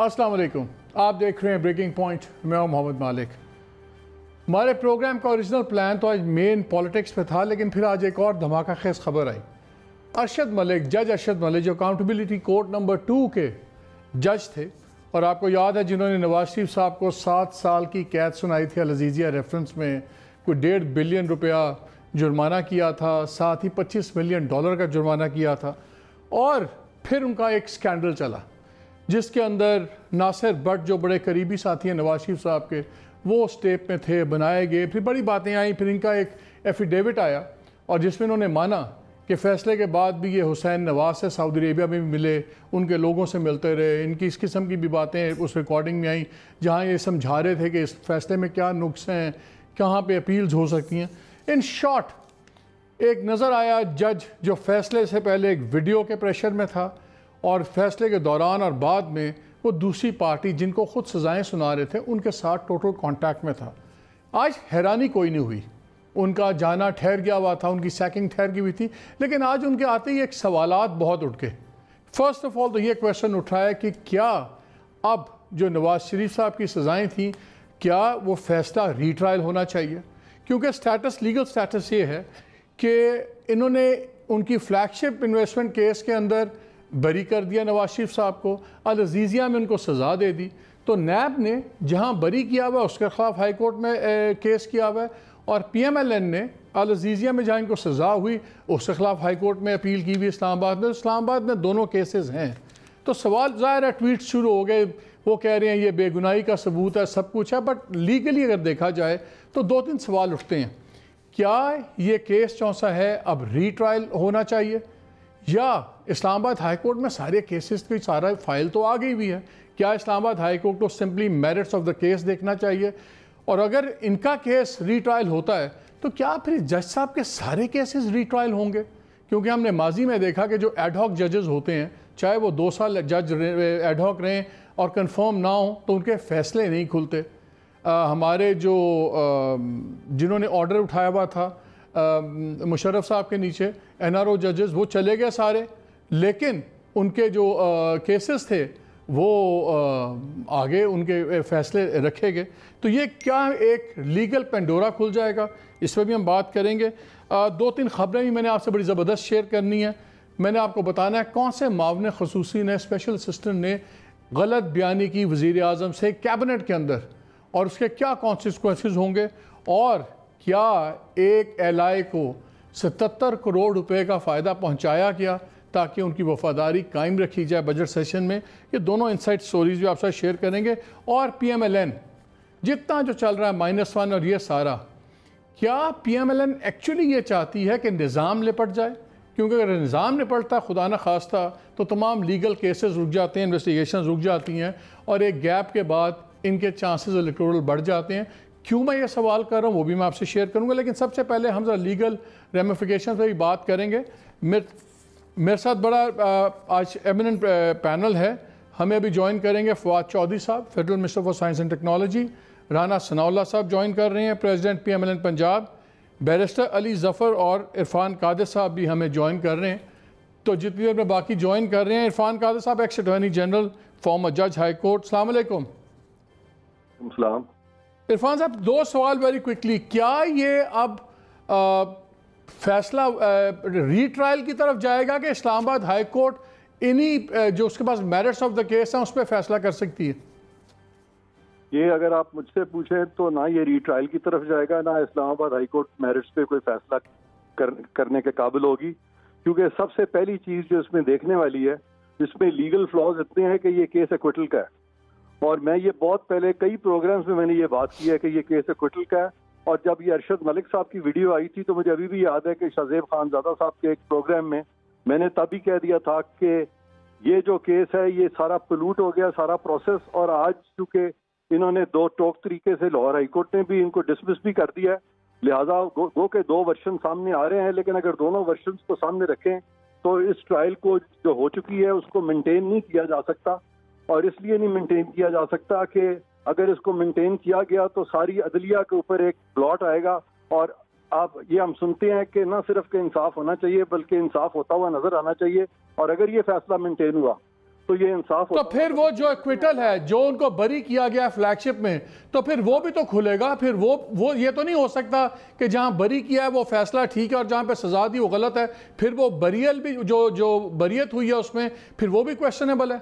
अस्सलाम वालेकुम, आप देख रहे हैं ब्रेकिंग पॉइंट। मैं हूं मोहम्मद मालिक। हमारे प्रोग्राम का ओरिजिनल प्लान तो आज मेन पॉलिटिक्स पे था, लेकिन फिर आज एक और धमाका खेज खबर आई। अरशद मलिक, जज अरशद मलिक, जो अकाउंटेबिलिटी कोर्ट नंबर 2 के जज थे, और आपको याद है जिन्होंने नवाज शरीफ साहब को 7 साल की कैद सुनाई थी अल अज़ीज़िया रेफरेंस में, कोई 1.5 बिलियन रुपया जुर्माना किया था, साथ ही $25 मिलियन का जुर्माना किया था। और फिर उनका एक स्कैंडल चला जिसके अंदर नासिर भट्ट, जो बड़े करीबी साथी हैं नवाज शरीफ साहब के, वो स्टेप में थे, बनाए गए। फिर बड़ी बातें आई, फिर इनका एक एफिडेविट आया और जिसमें उन्होंने माना कि फ़ैसले के बाद भी ये हुसैन नवाज से सऊदी अरेबिया में भी मिले, उनके लोगों से मिलते रहे। इनकी इस किस्म की भी बातें उस रिकॉर्डिंग में आई जहाँ ये समझा रहे थे कि इस फैसले में क्या नुक्स हैं, कहाँ पे अपील्स हो सकती हैं। इन शॉर्ट एक नज़र आया जज जो फ़ैसले से पहले एक वीडियो के प्रेशर में था और फैसले के दौरान और बाद में वो दूसरी पार्टी जिनको खुद सज़ाएं सुना रहे थे उनके साथ टोटल कांटेक्ट में था। आज हैरानी कोई नहीं हुई, उनका जाना ठहर गया हुआ था, उनकी सैकिंग ठहर गई हुई थी, लेकिन आज उनके आते ही एक सवालात बहुत उठ गए। फर्स्ट ऑफ ऑल तो ये क्वेश्चन उठा है कि क्या अब जो नवाज शरीफ साहब की सज़ाएँ थी, क्या वो फैसला रीट्रायल होना चाहिए? क्योंकि स्टेटस, लीगल स्टेटस ये है कि इन्होंने उनकी फ्लैगशिप इन्वेस्टमेंट केस के अंदर बरी कर दिया नवाज शरीफ साहब को, अल अज़ीज़िया में उनको सज़ा दे दी। तो नैब ने जहां बरी किया हुआ है उसके खिलाफ हाई कोर्ट में केस किया हुआ है, और PMLN ने अल अज़ीज़िया में जहां इनको सज़ा हुई उसके खिलाफ हाई कोर्ट में अपील की हुई इस्लामाबाद में दोनों केसेस हैं। तो सवाल ज़ाहिर है, ट्वीट शुरू हो गए, वो कह रहे हैं ये बेगुनाही का सबूत है, सब कुछ है, बट लीगली अगर देखा जाए तो 2-3 सवाल उठते हैं। क्या ये केस चौंसा है अब रीट्रायल होना चाहिए, या इस्लामाबाद हाई कोर्ट में सारे केसेस की सारा फाइल तो आ गई हुई है, क्या इस्लामाबाद हाई कोर्ट को simply merits of the case देखना चाहिए? और अगर इनका केस रीट्रायल होता है तो क्या फिर जज साहब के सारे केसेस रीट्रायल होंगे? क्योंकि हमने माजी में देखा कि जो एडहॉक जजेस होते हैं, चाहे वो 2 साल जज एडहॉक रहें और कंफर्म ना हो तो उनके फैसले नहीं खुलते। हमारे जो जिन्होंने ऑर्डर उठाया हुआ था मुशर्रफ साहब के नीचे, NRO जजेस, वो चले गए सारे, लेकिन उनके जो केसेस थे वो आगे उनके फैसले रखे गए। तो ये क्या एक लीगल पेंडोरा खुल जाएगा? इस पर भी हम बात करेंगे। 2-3 खबरें भी मैंने आपसे बड़ी ज़बरदस्त शेयर करनी है। मैंने आपको बताना है कौन से मावन ख़ुसूसी ने, स्पेशल असिस्टेंट ने गलत बयानी की वज़ीर आज़म से कैबिनेट के अंदर, और उसके क्या कॉन्सिक्वेंसेस होंगे, और क्या एक एलआई को 77 करोड़ रुपए का फ़ायदा पहुंचाया गया ताकि उनकी वफादारी कायम रखी जाए बजट सेशन में। ये दोनों इनसाइट स्टोरीज भी आपसे शेयर करेंगे। और PMLN जितना जो चल रहा है -1 और ये सारा, क्या PMLN एक्चुअली ये चाहती है कि निज़ाम निपट जाए? क्योंकि अगर निज़ाम निपटता खुदा न खास्ता तो तमाम लीगल केसेस रुक जाते हैं, इन्वेस्टिगेशन रुक जाती हैं, और एक गैप के बाद इनके चांसेस इलेक्टोरल बढ़ जाते हैं। क्यों मैं ये सवाल कर रहा हूँ वो भी मैं आपसे शेयर करूँगा, लेकिन सबसे पहले हम जरा लीगल रेमिफिकेशन पर भी बात करेंगे। मेरे साथ बड़ा आज एमिनेंट पैनल है। हमें अभी ज्वाइन करेंगे फवाद चौधरी साहब, federal minister for science and technology, Rana Sanaullah साहब ज्वाइन कर रहे हैं, president PMLN Punjab, barrister Ali Zafar और इरफान कादिर साहब भी हमें ज्वाइन कर रहे हैं। तो जितनी देर में बाकी ज्वाइन कर रहे हैं, इरफान कादिर साहब, एक्स अटॉर्नी जनरल, फॉर्मर जज हाई कोर्ट। अस्सलाम वालेकुम। इरफान साहब, 2 सवाल वेरी क्विकली। क्या ये अब फैसला रीट्रायल की तरफ जाएगा कि इस्लामाबाद हाई कोर्ट इन्हीं जो उसके पास मेरिट्स ऑफ द केस हैं उस पर फैसला कर सकती है? ये अगर आप मुझसे पूछें तो ना ये रीट्रायल की तरफ जाएगा, ना इस्लामाबाद हाई कोर्ट मेरिट्स पे कोई फैसला करने के काबिल होगी। क्योंकि सबसे पहली चीज़ जो इसमें देखने वाली है, इसमें लीगल फ्लॉज इतने हैं कि ये केस एक्विटल का है, और मैं ये बहुत पहले कई प्रोग्राम्स में मैंने ये बात की है कि ये केस एक्विटल का है। और जब ये अरशद मलिक साहब की वीडियो आई थी तो मुझे अभी भी याद है कि शाहजेब खानजादा साहब के एक प्रोग्राम में मैंने तभी कह दिया था कि ये जो केस है ये सारा पोल्यूट हो गया, सारा प्रोसेस। और आज चूंकि इन्होंने 2 टोक तरीके से लाहौर हाई कोर्ट ने भी इनको डिसमिस भी कर दिया है, लिहाजा गो के 2 वर्शन सामने आ रहे हैं। लेकिन अगर दोनों वर्शन को सामने रखें तो इस ट्रायल को जो हो चुकी है उसको मेंटेन नहीं किया जा सकता, और इसलिए नहीं मेंटेन किया जा सकता कि अगर इसको मेंटेन किया गया तो सारी अदलिया के ऊपर एक ब्लॉट आएगा। और आप ये हम सुनते हैं कि ना सिर्फ के इंसाफ होना चाहिए बल्कि इंसाफ होता हुआ नजर आना चाहिए। और अगर ये फैसला मेंटेन हुआ तो ये इंसाफ तो फिर वो जो एक्विटल है, जो उनको बरी किया गया फ्लैगशिप में, तो फिर वो भी तो खुलेगा। फिर वो ये तो नहीं हो सकता कि जहां बरी किया है वो फैसला ठीक है और जहां पे सजा दी वो गलत है, फिर वो बरियल भी जो बरियत हुई है उसमें फिर वो भी क्वेश्चनेबल है।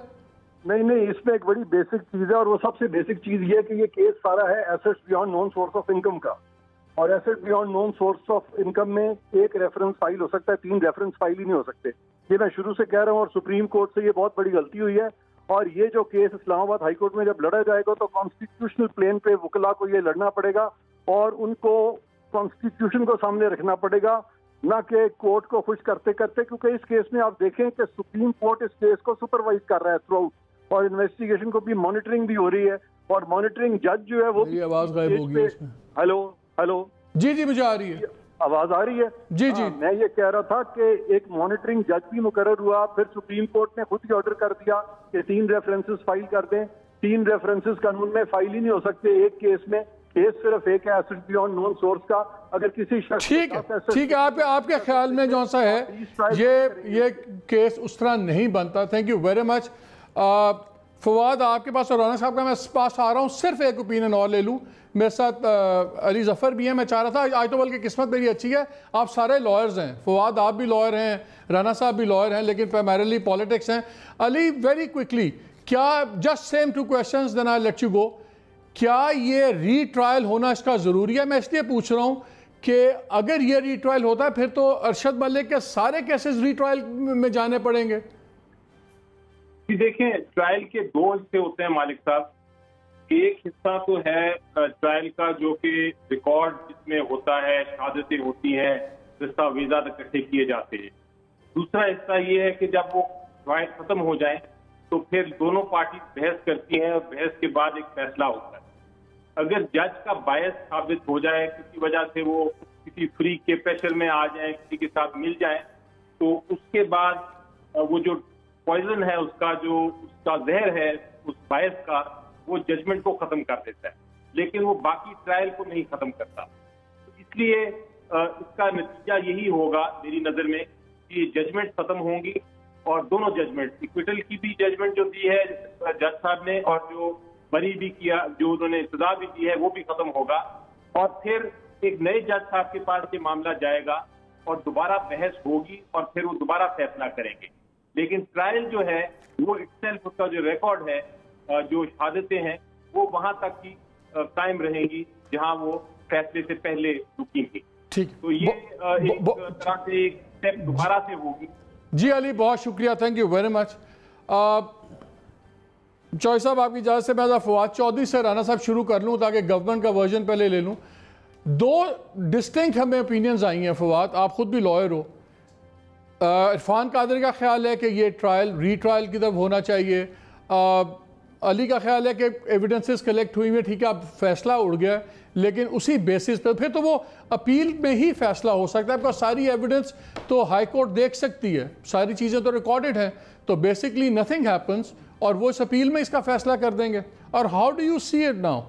नहीं, इसमें एक बड़ी बेसिक चीज है, और वो सबसे बेसिक चीज ये है कि ये केस सारा है assets beyond non source of income का, और asset beyond non source of income में एक रेफरेंस फाइल हो सकता है, 3 रेफरेंस फाइल ही नहीं हो सकते। ये मैं शुरू से कह रहा हूँ, और सुप्रीम कोर्ट से ये बहुत बड़ी गलती हुई है। और ये जो केस इस्लामाबाद हाई कोर्ट में जब लड़ा जाएगा तो कॉन्स्टिट्यूशनल प्लेन पे वकला को ये लड़ना पड़ेगा, और उनको कॉन्स्टिट्यूशन को सामने रखना पड़ेगा, ना कि कोर्ट को खुश करते करते। क्योंकि इस केस में आप देखें कि सुप्रीम कोर्ट इस केस को सुपरवाइज कर रहा है थ्रू आउट, और इन्वेस्टिगेशन को भी मॉनिटरिंग भी हो रही है, और मॉनिटरिंग जज जो है वो आवाज गायब हो गई उसमें। हेलो जी मुझे आ रही है, आवाज आ रही है। जी। मैं ये कह रहा था कि एक मॉनिटरिंग जज भी मुकर्रर हुआ, फिर सुप्रीम कोर्ट ने खुद ही ऑर्डर कर दिया कि 3 रेफरेंसेस फाइल कर दें। 3 रेफरेंसेस कानून में फाइल ही नहीं हो सकते एक केस में। केस सिर्फ एक है एसेट बियॉन्ड नॉन सोर्स का। अगर किसी शख्स ठीक है आपके ख्याल में जो सा है ये केस उस तरह नहीं बनता। Thank you very much. Fawad आपके पास और रौनक साहब का मैं पास आ रहा हूँ, सिर्फ एक ओपिनियन और ले लूँ। मेरे साथ अली जफ़र भी हैं। मैं चाह रहा था आज तो बल्कि किस्मत मेरी अच्छी है, आप सारे लॉयर्स हैं। फवाद आप भी लॉयर हैं, राना साहब भी लॉयर हैं, लेकिन प्राइमरीली पॉलिटिक्स हैं। अली वेरी क्विकली, क्या just same 2 questions then I let you go, क्या ये रीट्रायल होना इसका ज़रूरी है? मैं इसलिए पूछ रहा हूँ कि अगर ये रीट्रायल होता है फिर तो अरशद मलिक के सारे केसेस रीट्रायल में जाने पड़ेंगे। देखें, ट्रायल के 2 हिस्से होते हैं मालिक साहब। एक हिस्सा तो है ट्रायल का जो कि रिकॉर्ड जिसमें होता है, शहादतें होती हैं, दस्तावेज़ात इकट्ठे किए जाते हैं। दूसरा हिस्सा ये है कि जब वो ट्रायल खत्म हो जाए तो फिर दोनों पार्टी बहस करती हैं, और बहस के बाद एक फैसला होता है। अगर जज का बायस साबित हो जाए, किसी वजह से वो किसी फ्री के प्रेशर में आ जाए, किसी के साथ मिल जाए, तो उसके बाद वो जो पॉइजन है उसका जहर है उस बायस का, वो जजमेंट को खत्म कर देता है, लेकिन वो बाकी ट्रायल को नहीं खत्म करता। तो इसलिए इसका नतीजा यही होगा मेरी नजर में कि जजमेंट खत्म होंगी, और दोनों जजमेंट, इक्विटल की भी जजमेंट जो दी है जज साहब ने, और जो बरी भी किया, जो उन्होंने सजा भी दी है, वो भी खत्म होगा। और फिर एक नए जज साहब के पास ये मामला जाएगा और दोबारा बहस होगी, और फिर वो दोबारा फैसला करेंगे। लेकिन ट्रायल जो है वो इटसेल्फ, उसका जो रिकॉर्ड है, जो शहादतें हैं, वो वहां तक ही कायम रहेंगी जहां वो फैसले से पहले रुकेंगी। ठीक, तो ये एक तरह से एक स्टेप दोबारा से होगी। जी अली, बहुत शुक्रिया, thank you very much. Chaudhry साहब आपकी इजाज़त से मैं फवाद चौधरी से राना साहब शुरू कर लूँ ताकि गवर्नमेंट का वर्जन पहले ले लूँ। 2 डिस्टिंक्ट हमें ओपिनियंस आई हैं। फवाद, आप खुद भी लॉयर हो। इरफान कादरी का ख्याल है कि ये ट्रायल रीट्रायल की तरफ होना चाहिए। अली का ख्याल है कि एविडेंसेस कलेक्ट हुई हैं, ठीक है, अब फैसला उड़ गया, लेकिन उसी बेसिस पर फिर तो वो अपील में ही फैसला हो सकता है। आपका सारी एविडेंस तो हाई कोर्ट देख सकती है, सारी चीज़ें तो रिकॉर्डेड हैं, तो बेसिकली नथिंग हैपन्स, और वो इस अपील में इसका फैसला कर देंगे। और how do you see it now?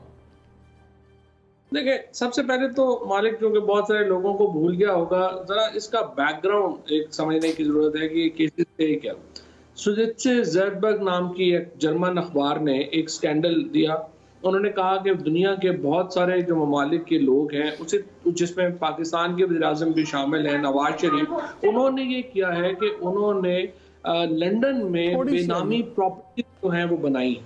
देखिए, सबसे पहले तो मालिक, जो कि बहुत सारे लोगों को भूल गया होगा, जरा इसका बैकग्राउंड एक समझने की जरूरत है कि केसेस थे क्या। सुजित्से ज़र्डबर्ग नाम की एक जर्मन अखबार ने एक स्कैंडल दिया। उन्होंने कहा कि दुनिया के बहुत सारे जो ममालिक के लोग हैं, उसे जिसमें पाकिस्तान के वज़ीर-ए-आज़म भी शामिल हैं, नवाज शरीफ, उन्होंने ये किया है कि उन्होंने लंदन में बेनामी प्रॉपर्टी जो हैं वो बनाई,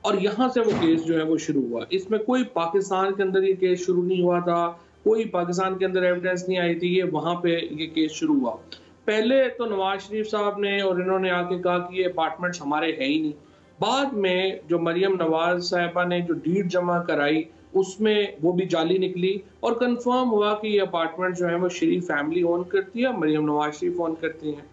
और यहाँ से वो केस जो है वो शुरू हुआ। इसमें कोई पाकिस्तान के अंदर ये केस शुरू नहीं हुआ था, कोई पाकिस्तान के अंदर एविडेंस नहीं आई थी, ये वहाँ पे ये केस शुरू हुआ। पहले तो नवाज शरीफ साहब ने और इन्होंने आके कहा कि ये अपार्टमेंट्स हमारे हैं ही नहीं। बाद में जो मरियम नवाज साहिबा ने जो डीड जमा कराई, उसमें वो भी जाली निकली, और कंफर्म हुआ कि ये अपार्टमेंट जो है वो शरीफ फैमिली ओन करती है, मरियम नवाज शरीफ ओन करती हैं।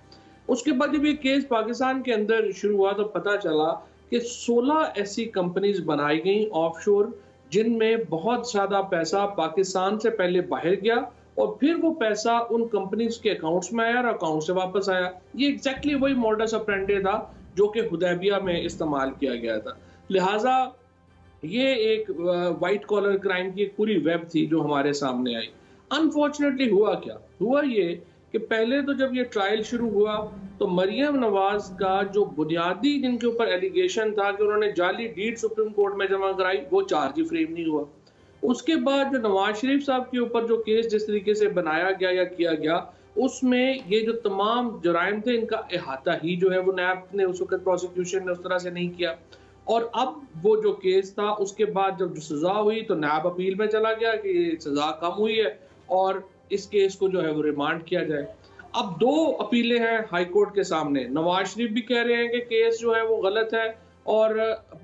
उसके बाद जब ये केस पाकिस्तान के अंदर शुरू हुआ तो पता चला कि 16 ऐसी कंपनीज बनाई गई ऑफशोर, जिनमें बहुत ज़्यादा पैसा पाकिस्तान से पहले बाहर गया, और फिर वो पैसा उन कंपनीज के अकाउंट्स में आया और अकाउंट से वापस आया। ये एग्जैक्टली वही मॉडस ऑपरेंडी था जो कि हुदैबिया में इस्तेमाल किया गया था। लिहाजा ये एक वाइट कॉलर क्राइम की एक पूरी वेब थी जो हमारे सामने आई। अनफॉर्चुनेटली हुआ क्या हुआ, ये कि पहले तो जब ये ट्रायल शुरू हुआ तो मरियम नवाज का जो बुनियादी जिनके ऊपर एलिगेशन था कि उन्होंने जाली डीड सुप्रीम कोर्ट में जमा कराई, वो चार्ज ही फ्रेम नहीं हुआ। उसके बाद जो नवाज शरीफ साहब के ऊपर जो केस जिस तरीके से बनाया गया या किया गया, उसमें ये जो तमाम जुराइम थे इनका अहाता ही जो है वो नैब ने उस वक्त प्रोसिक्यूशन ने उस तरह से नहीं किया। और अब वो जो केस था उसके बाद जब सजा हुई तो नैब अपील में चला गया कि सजा कम हुई है और इस केस को जो है वो रिमांड किया जाए। अब 2 अपीलें हैं हाई कोर्ट के सामने। नवाज शरीफ भी कह रहे हैं कि केस जो है वो गलत है और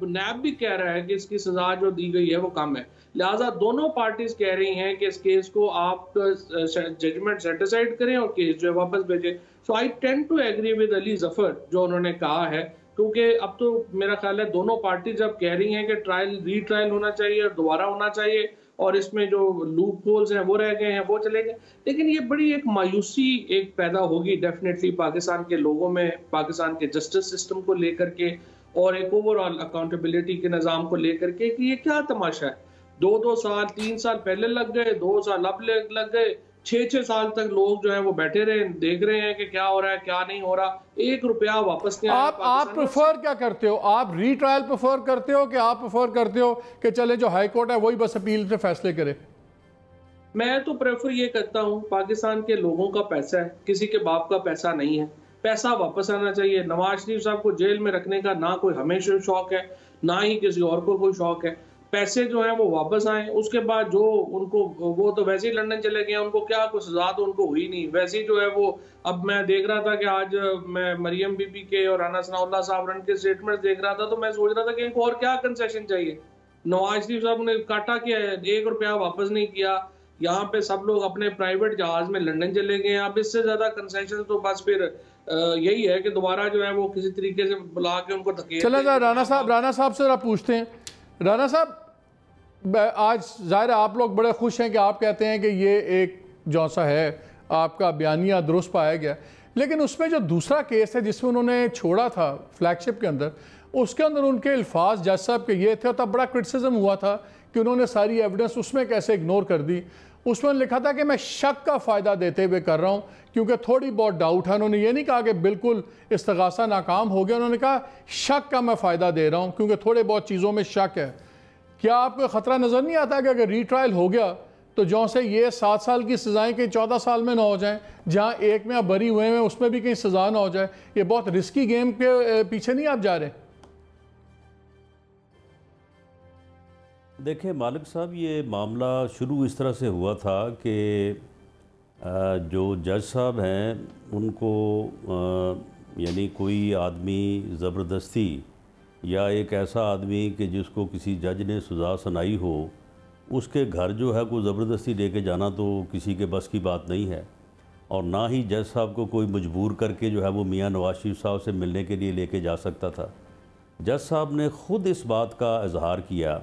नैब भी कह रहा है कि इसकी सजा जो दी गई है वो कम है। लिहाजा दोनों पार्टीज कह रही हैं कि इस केस को आप जजमेंट सेटिसाइड करें और केस जो है वापस भेजें। So I tend to agree with Ali Zafar जो उन्होंने कहा है, क्योंकि अब तो मेरा ख्याल है दोनों पार्टीज अब कह रही हैं कि ट्रायल रीट्रायल होना चाहिए और दोबारा होना चाहिए और इसमें जो लूप होल्स हैं वो रह गए हैं वो चले गए। लेकिन ये बड़ी एक मायूसी एक पैदा होगी डेफिनेटली पाकिस्तान के लोगों में, पाकिस्तान के जस्टिस सिस्टम को लेकर के और एक ओवरऑल अकाउंटेबिलिटी के निज़ाम को लेकर के कि ये क्या तमाशा है। 2-2 साल 3 साल पहले लग गए, 2 साल अब लग गए, 6-6 साल तक लोग जो है वो बैठे रहे, देख रहे हैं कि क्या हो रहा है क्या नहीं हो रहा, 1 रुपया वापस नहीं आया। आप प्रेफर क्या करते हो? आप रीट्रायल प्रेफर करते हो कि आप प्रेफर करते हो कि चले जो हाई कोर्ट है वही बस अपील से फैसले करे? मैं तो प्रेफर ये करता हूँ, पाकिस्तान के लोगों का पैसा है, किसी के बाप का पैसा नहीं है, पैसा वापस आना चाहिए। नवाज शरीफ साहब को जेल में रखने का ना कोई हमें शौक है ना ही किसी और को कोई शौक है। पैसे जो हैं वो वापस आए। उसके बाद जो उनको, वो तो वैसे ही लंदन चले गए, उनको क्या कोई सजा तो उनको हुई नहीं, वैसे ही जो है वो। अब मैं देख रहा था कि आज मैं मरियम बीबी के और राना सनाउल्लाह साहब के स्टेटमेंट देख रहा था तो मैं सोच रहा था कि इनको और क्या कंसेशन चाहिए। नवाज शरीफ साहब ने काटा किया है, 1 रुपया वापस नहीं किया। यहाँ पे सब लोग अपने प्राइवेट जहाज में लंदन चले गए। अब इससे ज्यादा कंसेशन तो बस फिर यही है कि दोबारा जो है वो किसी तरीके से बुला के उनको धकेल। चलो राना साहब से जरा पूछते हैं। राना साहब, आज ज़ाहिर आप लोग बड़े खुश हैं कि आप कहते हैं कि ये एक जो सा है आपका बयानिया दुरुस्त पाया गया, लेकिन उसमें जो दूसरा केस है जिसमें उन्होंने छोड़ा था फ्लैगशिप के अंदर, उसके अंदर उनके अल्फाज जज साहब के ये थे, तब बड़ा क्रिटिसिज्म हुआ था कि उन्होंने सारी एविडेंस उसमें कैसे इग्नोर कर दी। उसमें लिखा था कि मैं शक का फ़ायदा देते हुए कर रहा हूँ क्योंकि थोड़ी बहुत डाउट है। उन्होंने ये नहीं कहा कि बिल्कुल इस्तगासा नाकाम हो गया, उन्होंने कहा शक का मैं फ़ायदा दे रहा हूँ क्योंकि थोड़े बहुत चीज़ों में शक है। क्या आपको ख़तरा नज़र नहीं आता कि अगर रीट्रायल हो गया तो जो से ये 7 साल की सज़ाएँ कहीं 14 साल में ना हो जाएं, जहाँ एक में आप बरी हुए हैं उसमें भी कहीं सज़ा ना हो जाए? ये बहुत रिस्की गेम के पीछे नहीं आप जा रहे? देखिए मालिक साहब, ये मामला शुरू इस तरह से हुआ था कि जो जज साहब हैं उनको यानी कोई आदमी ज़बरदस्ती या एक ऐसा आदमी कि जिसको किसी जज ने सज़ा सुनाई हो, उसके घर जो है कोई ज़बरदस्ती लेके जाना तो किसी के बस की बात नहीं है। और ना ही जज साहब को कोई मजबूर करके जो है वो मियाँ नवाज शरीफ साहब से मिलने के लिए लेके जा सकता था। जज साहब ने ख़ुद इस बात का इजहार किया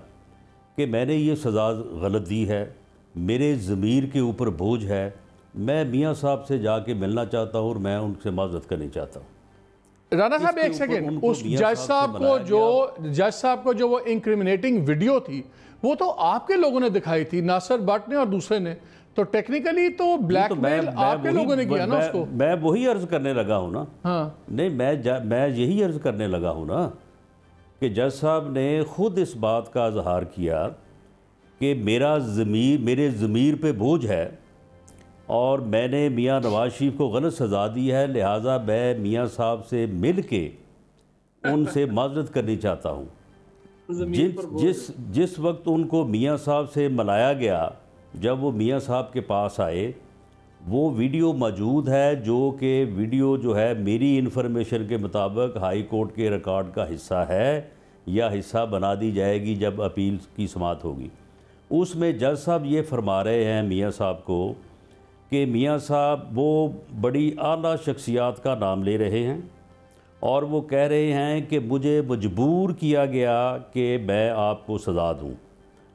कि मैंने ये सज़ा गलत दी है, मेरे ज़मीर के ऊपर बोझ है, मैं मियाँ साहब से जाके मिलना चाहता हूँ और मैं उनसे माजरत करनी चाहता हूँ। राना साहब एक सेकेंड, उस जज साहब को जो वो इंक्रिमिनेटिंग वीडियो थी वो तो आपके लोगों ने दिखाई थी, नासिर भट्ट ने और दूसरे ने, तो टेक्निकली तो ब्लैकमेल आपके लोगों ने किया ना उसको। मैं वही अर्ज करने लगा हूँ ना। हाँ नहीं, मैं यही अर्ज करने लगा हूँ ना कि जज साहब ने खुद इस बात का इजहार किया कि मेरे ज़मीर पे बोझ है और मैंने मियाँ नवाज शरीफ को गलत सज़ा दी है, लिहाजा मैं मियाँ साहब से मिल के उनसे माजरत करनी चाहता हूँ। जिस वक्त उनको मियाँ साहब से मिलाया गया, जब वो मियाँ साहब के पास आए, वो वीडियो मौजूद है जो कि वीडियो जो है मेरी इन्फॉर्मेशन के मुताबिक हाई कोर्ट के रिकॉर्ड का हिस्सा है या हिस्सा बना दी जाएगी जब अपील की समाअत होगी। उसमें जज साहब ये फरमा रहे हैं मियाँ साहब को कि मियाँ साहब वो बड़ी आला शख्सियात का नाम ले रहे हैं और वो कह रहे हैं कि मुझे मजबूर किया गया कि मैं आपको सज़ा दूँ।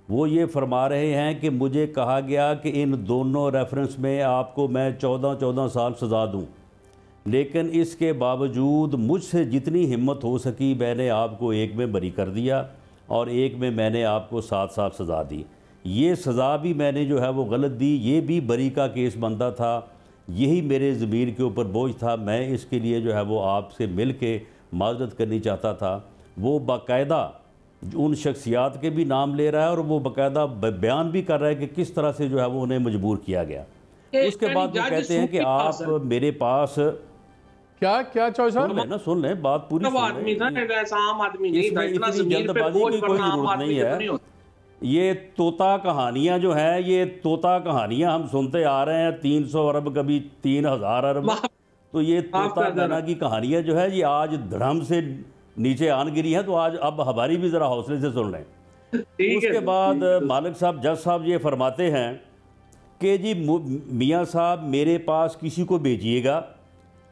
वो ये फरमा रहे हैं कि मुझे कहा गया कि इन दोनों रेफरेंस में आपको मैं 14-14 साल सज़ा दूँ, लेकिन इसके बावजूद मुझसे जितनी हिम्मत हो सकी मैंने आपको एक में बरी कर दिया और एक में मैंने आपको 7 साल सज़ा दी। ये सज़ा भी मैंने जो है वो गलत दी, ये भी बरी का केस बनता था, यही मेरे ज़मीर के ऊपर बोझ था। मैं इसके लिए जो है वो आपसे मिल के माजरत करनी चाहता था। वो बाकायदा उन शख्सियात के भी नाम ले रहा है और वो बाकायदा बयान भी कर रहा है कि किस तरह से जो है वो उन्हें मजबूर किया गया। उसके बाद वो कहते हैं कि आप मेरे पास क्या चॉइस सुन लें बात पूरी। आदमी था, ऐसा आम आदमी नहीं था, इतना जल्दबाजी की कोई जरूरत नहीं है। ये तोता कहानियां जो है, ये तोता कहानियां हम सुनते आ रहे हैं, 300 अरब कभी 3000 अरब। तो ये तोता दाना की कहानियां जो है ये आज धड़म से नीचे आन गिरी है। तो आज अब हमारी भी ज़रा हौसले से सुन लें। उसके बाद मालिक साहब, जज साहब ये फरमाते हैं कि जी मियाँ साहब मेरे पास किसी को भेजिएगा,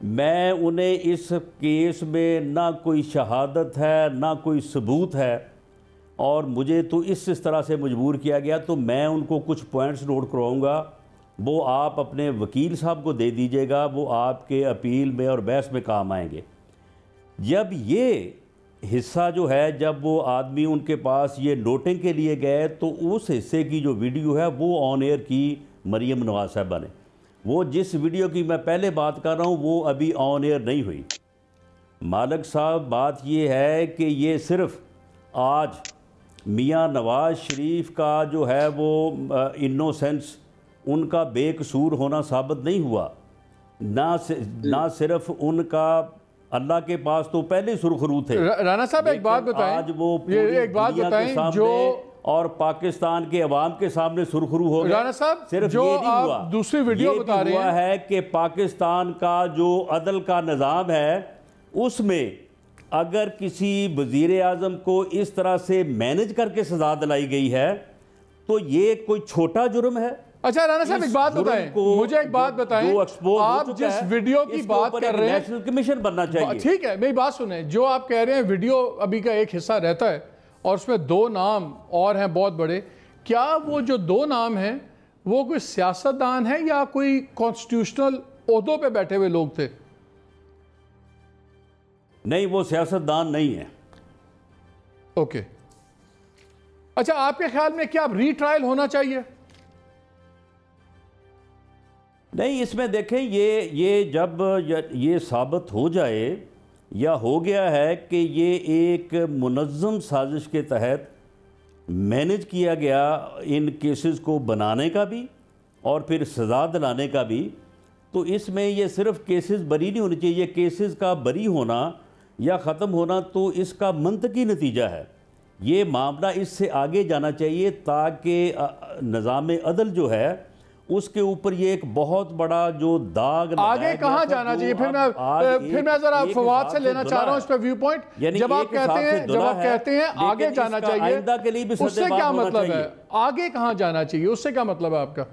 मैं उन्हें इस केस में ना कोई शहादत है ना कोई सबूत है और मुझे तो इस तरह से मजबूर किया गया, तो मैं उनको कुछ पॉइंट्स नोट करवाऊँगा, वो आप अपने वकील साहब को दे दीजिएगा, वो आपके अपील में और बहस में काम आएंगे। जब ये हिस्सा जो है, जब वो आदमी उनके पास ये नोटिंग के लिए गए तो उस हिस्से की जो वीडियो है वो ऑन एयर की मरियम नवाज साहबा ने। वो जिस वीडियो की मैं पहले बात कर रहा हूँ वो अभी ऑन एयर नहीं हुई। मालिक साहब बात ये है कि ये सिर्फ आज मियाँ नवाज शरीफ का जो है वो इनोसेंस, उनका बेकसूर होना साबित नहीं हुआ, ना सिर्फ उनका, अल्लाह के पास तो पहले सुरखरू थे। राना साहब एक बात बताएं, आज वो एक बात बताएं जो और पाकिस्तान के अवाम के सामने सुरखरू हो गया। राना साहब सिर्फ जो ये नहीं आप हुआ, दूसरी वीडियो बता रहे हैं है कि पाकिस्तान का जो अदल का निज़ाम है उसमें अगर किसी वजीर आज़म को इस तरह से मैनेज करके सजा दिलाई गई है तो ये कोई छोटा जुर्म है। अच्छा राना साहब एक बात बताएं, मुझे एक बात बताएं, आप जिस वीडियो की बात कर रहे हैं नेशनल कमीशन बनना चाहिए। ठीक है, मेरी बात सुने, जो आप कह रहे हैं वीडियो अभी का एक हिस्सा रहता है और उसमें 2 नाम और हैं बहुत बड़े, क्या वो जो 2 नाम हैं वो कोई सियासतदान है या कोई कॉन्स्टिट्यूशनल ओहदों पे बैठे हुए लोग थे? नहीं, वो सियासतदान नहीं है। ओके, अच्छा आपके ख्याल में क्या रीट्रायल होना चाहिए? नहीं, इसमें देखें ये जब ये साबित हो जाए या हो गया है कि ये एक मुनज़्ज़म साजिश के तहत मैनेज किया गया इन केसेस को बनाने का भी और फिर सज़ा दिलाने का भी, तो इसमें ये सिर्फ केसेस बरी नहीं होने चाहिए। ये केसेस का बरी होना या ख़त्म होना तो इसका मंतकी नतीजा है। ये मामला इससे आगे जाना चाहिए ताकि निज़ाम अदल जो है उसके ऊपर ये एक बहुत बड़ा जो दाग आगे कहाँ जाना चाहिए। फिर मैं जरा फवाद से लेना चाह रहा हूँ इस पर व्यू पॉइंट। जब आप कहते हैं आगे जाना चाहिए, के लिए भी उससे क्या मतलब है? आगे कहाँ जाना चाहिए, उससे क्या मतलब है आपका?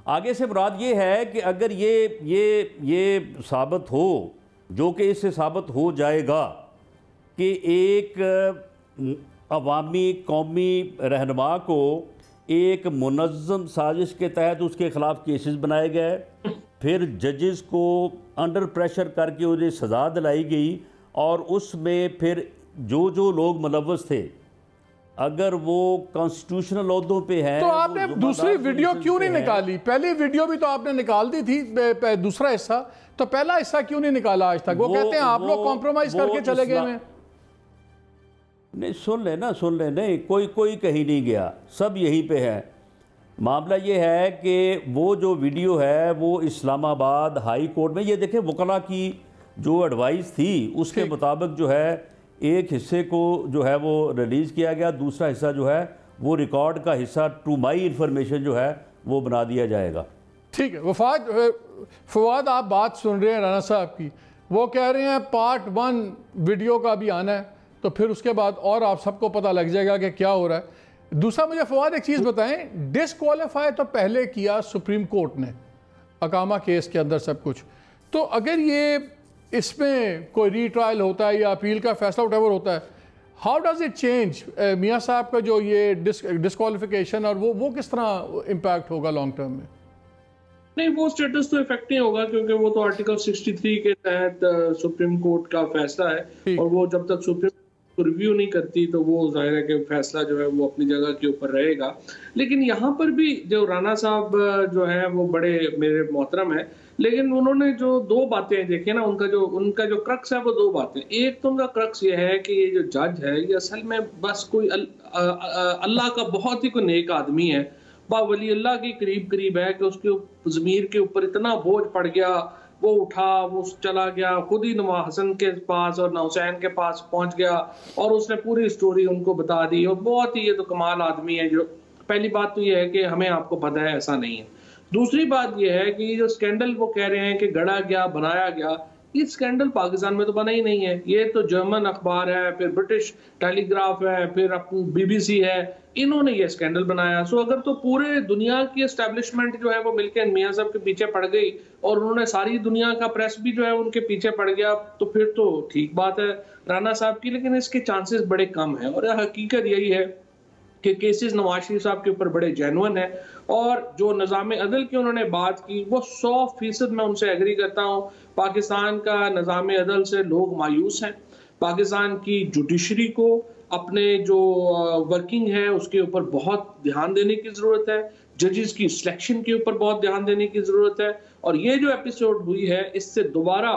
आगे से मुराद ये है कि अगर ये साबित हो, जो कि इससे साबित हो जाएगा कि एक अवामी कौमी रहनुमा को एक मुनज़्ज़म साजिश के तहत उसके ख़िलाफ़ केसेस बनाए गए, फिर जजेस को अंडर प्रेशर करके उन्हें सज़ा दिलाई गई और उसमें फिर जो लोग मुलव्वस थे अगर वो कॉन्स्टिट्यूशनल ओहदों पे हैं तो आपने दूसरी वीडियो क्यों नहीं निकाली? पहली वीडियो भी तो आपने निकाल दी थी, दूसरा हिस्सा, तो पहला हिस्सा क्यों नहीं निकाला आज तक? वो कहते हैं आप लोग कॉम्प्रोमाइज करके चले गए हैं। नहीं, सुन ले, नहीं कोई कहीं नहीं गया, सब यहीं पे है। मामला ये है कि वो जो वीडियो है वो इस्लामाबाद हाई कोर्ट में, ये देखें वकला की जो एडवाइस थी उसके मुताबिक जो है एक हिस्से को जो है वो रिलीज़ किया गया, दूसरा हिस्सा जो है वो रिकॉर्ड का हिस्सा टू माई इन्फॉर्मेशन जो है वो बना दिया जाएगा। ठीक है, फवाद आप बात सुन रहे हैं राना साहब की, वो कह रहे हैं पार्ट 1 वीडियो का भी आना है तो फिर उसके बाद और आप सबको पता लग जाएगा कि क्या हो रहा है। दूसरा मुझे फवाद एक चीज़ बताएं, डिसक्वालीफाई तो पहले किया सुप्रीम कोर्ट ने अकामा केस के अंदर सब कुछ, तो अगर ये इसमें कोई रीट्रायल होता है या अपील का फैसला व्हाटएवर होता है, हाउ डज इट चेंज मियाँ साहब का जो ये डिसक्वालिफिकेशन और वो किस तरह इम्पैक्ट होगा लॉन्ग टर्म में? नहीं, वो स्टेटस तो इफेक्ट नहीं होगा क्योंकि वो तो आर्टिकल 63 के तहत सुप्रीम कोर्ट का फैसला है और वो जब तक सुप्रीम रिव्यू नहीं करती तो वो जाहिर है कि फैसला जो है वो अपनी जगह के ऊपर रहेगा। लेकिन यहाँ पर भी जो राना साहब जो है वो बड़े मेरे मोहतरम है, लेकिन उन्होंने जो दो बातें देखी ना, उनका जो क्रक्स है वो दो बातें। एक तो उनका क्रक्स ये है कि ये जो जज है ये असल में बस कोई अल्लाह का बहुत ही कोई नेक आदमी है, वली अल्लाह के करीब है कि उसके ज़मीर के ऊपर इतना बोझ पड़ गया, वो उठा, वो चला गया, खुद ही नवाज हसन के पास और हुसैन के पास पहुंच गया और उसने पूरी स्टोरी उनको बता दी। और बहुत ही ये तो कमाल आदमी है। जो पहली बात तो ये है कि हमें आपको पता है ऐसा नहीं है। दूसरी बात ये है कि ये जो स्कैंडल वो कह रहे हैं कि गढ़ा गया, बनाया गया, ये स्कैंडल पाकिस्तान में तो बना ही नहीं है। ये तो जर्मन अखबार है, फिर ब्रिटिश टेलीग्राफ है, फिर अपनी BBC है, इन्होंने ये स्कैंडल बनाया। सो अगर तो पूरे दुनिया की एस्टेब्लिशमेंट जो है वो मिलकर मियां साहब के पीछे पड़ गई और उन्होंने सारी दुनिया का प्रेस भी जो है उनके पीछे पड़ गया, तो फिर तो ठीक बात है राना साहब की, लेकिन इसके चांसेस बड़े कम है। और हकीकत यही है कि केसेस नवाज शरीफ साहब के ऊपर बड़े जेन्युइन है और जो निज़ाम अदल की उन्होंने बात की वो 100% मैं उनसे एग्री करता हूँ। पाकिस्तान का निज़ाम अदल से लोग मायूस हैं। पाकिस्तान की जुडिशरी को अपने जो वर्किंग है उसके ऊपर बहुत ध्यान देने की ज़रूरत है, जजेस की सिलेक्शन के ऊपर बहुत ध्यान देने की ज़रूरत है। और ये जो एपिसोड हुई है इससे दोबारा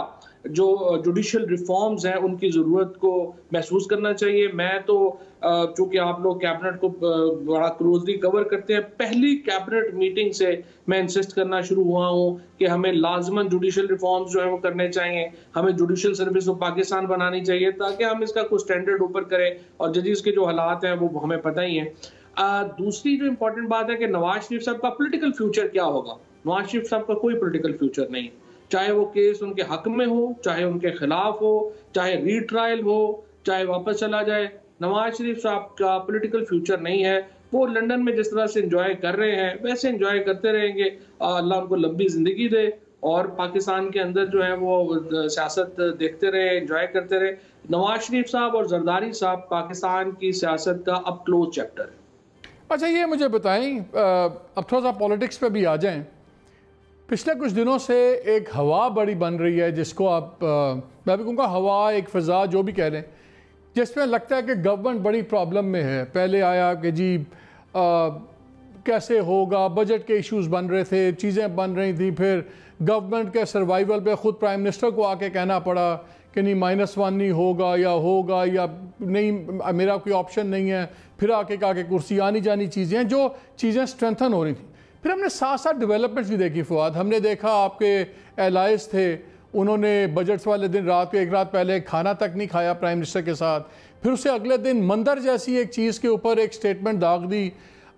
जो जुडिशल रिफॉर्म्स हैं उनकी ज़रूरत को महसूस करना चाहिए। मैं तो चूंकि आप लोग कैबिनेट को बड़ा क्लोजली कवर करते हैं, पहली कैबिनेट मीटिंग से मैं इंसिस्ट करना शुरू हुआ हूं कि हमें लाजमन जुडिशल रिफॉर्म्स जो है वो करने चाहिए, हमें जुडिशल सर्विस ऑफ पाकिस्तान बनानी चाहिए ताकि हम इसका कुछ स्टैंडर्ड ऊपर करें। और जजेस के जो हालात हैं वो हमें पता ही है। दूसरी जो इंपॉर्टेंट बात है कि नवाज शरीफ साहब का पॉलिटिकल फ्यूचर क्या होगा। नवाज शरीफ साहब का कोई पॉलिटिकल फ्यूचर नहीं, चाहे वो केस उनके हक में हो, चाहे उनके खिलाफ हो, चाहे रीट्रायल हो, चाहे वापस चला जाए। नवाज शरीफ साहब का पॉलिटिकल फ्यूचर नहीं है। वो लंदन में जिस तरह से एंजॉय कर रहे हैं वैसे एंजॉय करते रहेंगे। अल्लाह उनको लंबी जिंदगी दे और पाकिस्तान के अंदर जो है वो सियासत देखते रहे, एंजॉय करते रहे। नवाज शरीफ साहब और जरदारी साहब पाकिस्तान की सियासत का अब क्लोज चैप्टर है। अच्छा, ये मुझे बताएं, अब थोड़ा सा पॉलिटिक्स पे भी आ जाएं। पिछले कुछ दिनों से एक हवा बड़ी बन रही है जिसको आप मैं भी कहूँगा हवा, एक फ़िज़ा, जो भी कह लें, जिसमें लगता है कि गवर्नमेंट बड़ी प्रॉब्लम में है। पहले आया कि जी कैसे होगा, बजट के इश्यूज़ बन रहे थे, चीज़ें बन रही थी, फिर गवर्नमेंट के सर्वाइवल पे ख़ुद प्राइम मिनिस्टर को आके कहना पड़ा कि नहीं -1 नहीं होगा या नहीं, मेरा कोई ऑप्शन नहीं है। फिर आके कहा कि कुर्सी आनी जानी चीज़ें, जो चीज़ें स्ट्रेंथन हो रही थी। फिर हमने साथ साथ डेवलपमेंट्स भी देखी फुआद। हमने देखा आपके एलाइज थे, उन्होंने बजट्स वाले दिन रात को एक रात पहले खाना तक नहीं खाया प्राइम मिनिस्टर के साथ। फिर उससे अगले दिन मंदिर जैसी एक चीज़ के ऊपर एक स्टेटमेंट दाग दी।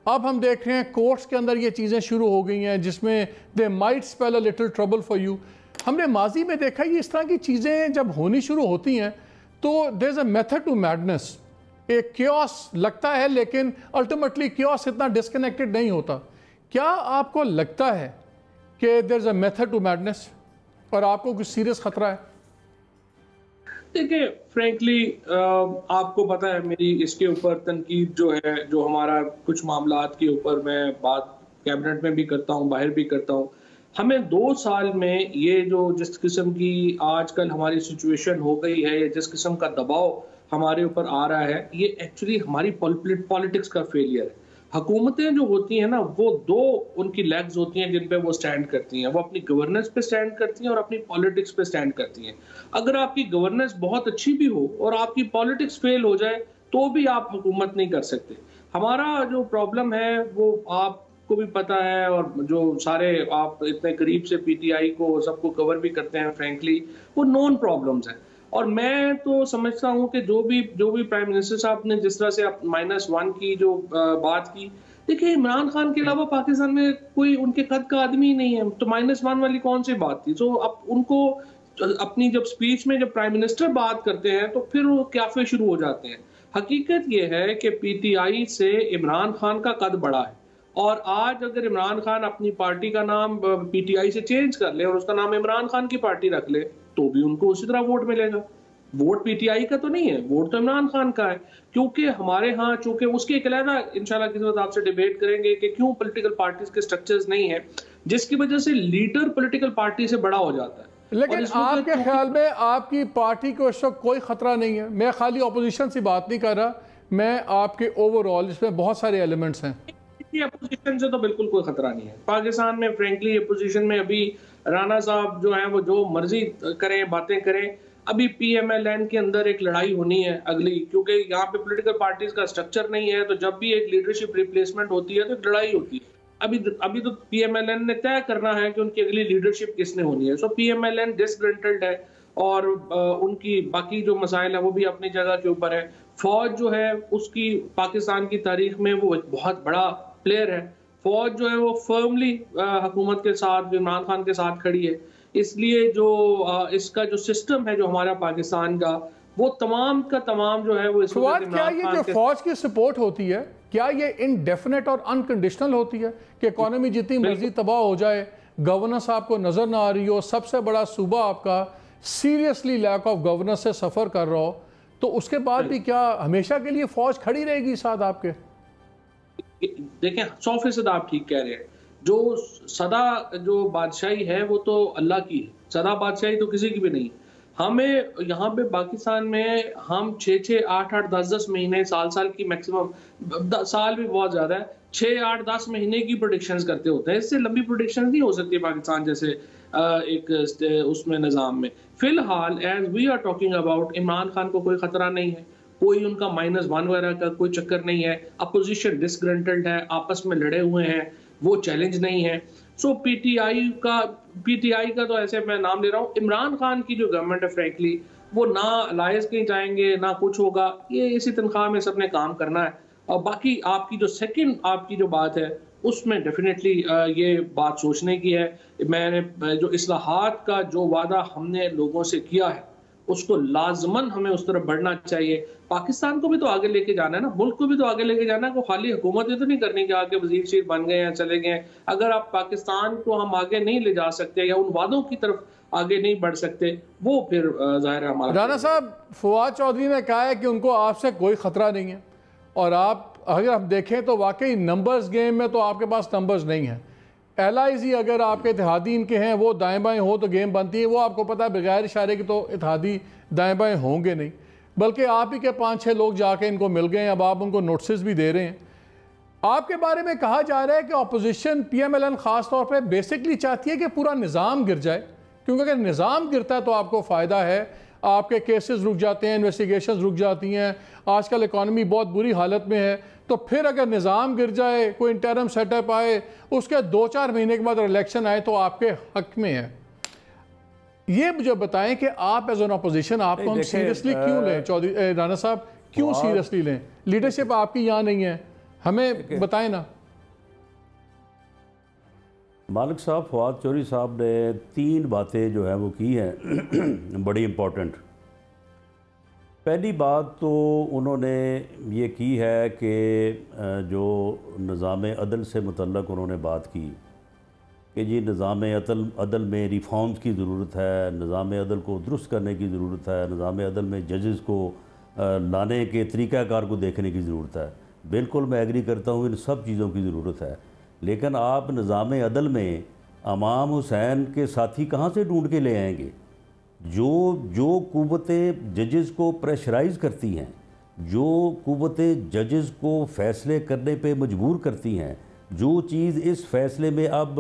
अब हम देख रहे हैं कोर्ट्स के अंदर ये चीज़ें शुरू हो गई हैं जिसमें they might spell a little trouble for you. हमने माजी में देखा ये इस तरह की चीज़ें जब होनी शुरू होती हैं तो there is a method to madness. एक क्योस लगता है लेकिन अल्टीमेटली क्योस इतना डिस्कनेक्टेड नहीं होता। क्या आपको लगता है कि there is a method to madness और आपको कुछ सीरियस खतरा है? देखिए, फ्रैंकली आपको पता है मेरी इसके ऊपर तनकीद जो है, जो हमारा कुछ मामलात के ऊपर मैं बात कैबिनेट में भी करता हूँ, बाहर भी करता हूँ। हमें 2 साल में ये जो जिस किस्म की आजकल हमारी सिचुएशन हो गई है या जिस किस्म का दबाव हमारे ऊपर आ रहा है, ये एक्चुअली हमारी पॉलिटिक्स का फेलियर है। हुकूमतें जो होती हैं ना, वो 2 उनकी लेग्स होती हैं जिन पे वो स्टैंड करती हैं। वो अपनी गवर्नेंस पे स्टैंड करती हैं और अपनी पॉलिटिक्स पे स्टैंड करती हैं। अगर आपकी गवर्नेंस बहुत अच्छी भी हो और आपकी पॉलिटिक्स फेल हो जाए तो भी आप हुकूमत नहीं कर सकते। हमारा जो प्रॉब्लम है वो आपको भी पता है और जो सारे आप इतने करीब से PTI को सबको कवर भी करते हैं, फ्रेंकली वो नॉन प्रॉब्लम्स हैं। और मैं तो समझता हूं कि जो भी प्राइम मिनिस्टर साहब ने जिस तरह से -1 की जो बात की, देखिए इमरान खान के अलावा पाकिस्तान में कोई उनके कद का आदमी नहीं है, तो -1 वाली कौन सी बात थी। तो अब उनको अपनी जब स्पीच में जब प्राइम मिनिस्टर बात करते हैं तो फिर वो क्याफे शुरू हो जाते हैं। हकीकत ये है कि PTI से इमरान खान का कद बड़ा है और आज अगर इमरान खान अपनी पार्टी का नाम PTI से चेंज कर ले और उसका नाम इमरान खान की पार्टी रख ले तो भी उनको उसी तरह वोट मिलेगा। वोट PTI का तो नहीं है, वोट तो इमरान खान का है। क्योंकि हमारे यहाँ चूंकि उसके एक अलग इंशाल्लाह किसी वक्त आपसे डिबेट करेंगे कि क्यों पॉलिटिकल पार्टीज के स्ट्रक्चर्स नहीं है, जिसकी वजह से लीडर पॉलिटिकल पार्टी से बड़ा हो जाता है। लेकिन आपके ख्याल में आपकी पार्टी को इस वक्त कोई खतरा नहीं है? मैं खाली अपोजिशन से बात नहीं कर रहा, मैं आपके ओवरऑल, इसमें बहुत सारे एलिमेंट्स हैं। अपोजिशन से तो बिल्कुल कोई खतरा नहीं है पाकिस्तान में। फ्रेंकली अपोजिशन में अभी राना साहब जो हैं वो जो मर्जी करें, बातें करें। अभी PMLN के अंदर एक लड़ाई होनी है अगली, क्योंकि यहाँ पे पॉलिटिकल पार्टीज का स्ट्रक्चर नहीं है, तो जब भी एक लीडरशिप रिप्लेसमेंट होती है तो एक लड़ाई होती है। अभी तो PMLN ने तय करना है कि उनकी अगली लीडरशिप किसने होनी है। सो PMLN डिसग्रंटल्ड है और उनकी बाकी जो मसाइल है वो भी अपनी जगह के ऊपर है। फौज जो है उसकी पाकिस्तान की तारीख में वो एक बहुत बड़ा प्लेयर है। फौज जो है वो फर्मली हुकूमत के साथ, इमरान खान के साथ खड़ी है। इसलिए जो इसका जो सिस्टम है जो हमारा पाकिस्तान का, वो तमाम का तमाम जो है वो इस वक्त क्या ये जो फौज की सपोर्ट होती है, क्या ये इनडेफिनेट और अनकंडीशनल होती है कि इकोनॉमी जितनी मर्जी तबाह हो जाए, गवर्नेंस आपको नजर ना आ रही हो, सबसे बड़ा सूबा आपका सीरियसली लैक ऑफ गवर्नेंस से सफर कर रहा हो, तो उसके बाद भी क्या हमेशा के लिए फौज खड़ी रहेगी साथ आपके? देखें 100% आप ठीक कह रहे हैं। जो सदा जो बादशाही है वो तो अल्लाह की है, सदा बादशाही तो किसी की भी नहीं। हमें यहाँ पे पाकिस्तान में हम 6-6, 8-8, 10-10 महीने, साल की मैक्सिमम, साल भी बहुत ज्यादा है, 6, 8, 10 महीने की प्रोडिक्शंस करते होते हैं। इससे लंबी प्रोडिक्शंस नहीं हो सकती पाकिस्तान जैसे एक उसमें निज़ाम में। फिलहाल as we are talking about, Imran Khan को कोई खतरा नहीं है, कोई उनका -1 वगैरह का कोई चक्कर नहीं है। अपोजिशन डिसग्रंटल्ड है, आपस में लड़े हुए हैं, वो चैलेंज नहीं है। सो पीटीआई का तो ऐसे मैं नाम ले रहा हूँ, इमरान खान की जो गवर्नमेंट है फ्रैंकली वो ना अलायंस कहीं जाएंगे ना कुछ होगा, ये इसी तनख्वाह में सबने काम करना है। और बाकी आपकी जो सेकंड आपकी जो बात है उसमें डेफिनेटली ये बात सोचने की है। मैंने जो इस्लाहात का जो वादा हमने लोगों से किया है उसको लाजमन हमें उस तरफ बढ़ना चाहिए। पाकिस्तान को भी तो आगे लेके जाना है ना, मुल्क को भी तो आगे लेके जाना है। को खाली हुकूमत तो नहीं करनी कि आगे वजीर शीर बन गए हैं चले गए। अगर आप पाकिस्तान को हम आगे नहीं ले जा सकते या उन वादों की तरफ आगे नहीं बढ़ सकते, वो फिर जाहिर है हमारा। राना साहब, फवाद चौधरी ने कहा है कि उनको आपसे कोई खतरा नहीं है, और आप अगर हम देखें तो वाकई नंबर्स गेम में तो आपके पास नंबर्स नहीं है। LIC अगर आपके इत्तेहादी इनके हैं, वो दाएं बाएं हो तो गेम बनती है। वो आपको पता है बगैर इशारे के तो इत्तेहादी दाएं बाएं होंगे नहीं, बल्कि आप ही के 5-6 लोग जाके इनको मिल गए हैं, अब आप उनको नोटिस भी दे रहे हैं। आपके बारे में कहा जा रहा है कि अपोजिशन PMLN ख़ास तौर पर बेसिकली चाहती है कि पूरा निज़ाम गिर जाए, क्योंकि अगर निज़ाम गिरता है तो आपको फ़ायदा है, आपके केसेस रुक जाते हैं, इन्वेस्टिगेशंस रुक जाती हैं। आजकल इकॉनमी बहुत बुरी हालत में है, तो फिर अगर निज़ाम गिर जाए, कोई इंटरम सेटअप आए, उसके 2-4 महीने के बाद इलेक्शन आए तो आपके हक में है। ये मुझे बताएं कि आप एज एन अपोजिशन आपको हम सीरियसली क्यों लें? चौधरी राना साहब, क्यों सीरियसली लें? लीडरशिप आपकी यहाँ नहीं है, हमें बताएं ना। मालिक साहब, फवाद चौधरी साहब ने 3 बातें जो है वो की हैं बड़ी इम्पोर्टेंट। पहली बात तो उन्होंने ये की है कि जो निज़ाम अदल से मुतल्लक़ उन्होंने बात की कि जी निज़ाम अदल में रिफॉर्म्स की ज़रूरत है, निज़ाम अदल को दुरुस्त करने की ज़रूरत है, निज़ाम अदल में जजेस को लाने के तरीक़ाकार को देखने की ज़रूरत है। बिल्कुल मैं एग्री करता हूँ, इन सब चीज़ों की ज़रूरत है। लेकिन आप निज़ाम अदल में इमाम हुसैन के साथी कहाँ से ढूंढ के ले आएंगे? जो कुव्वतें जजेस को प्रेशराइज़ करती हैं, जो कुव्वतें जजेस को फ़ैसले करने पे मजबूर करती हैं, जो चीज़ इस फ़ैसले में अब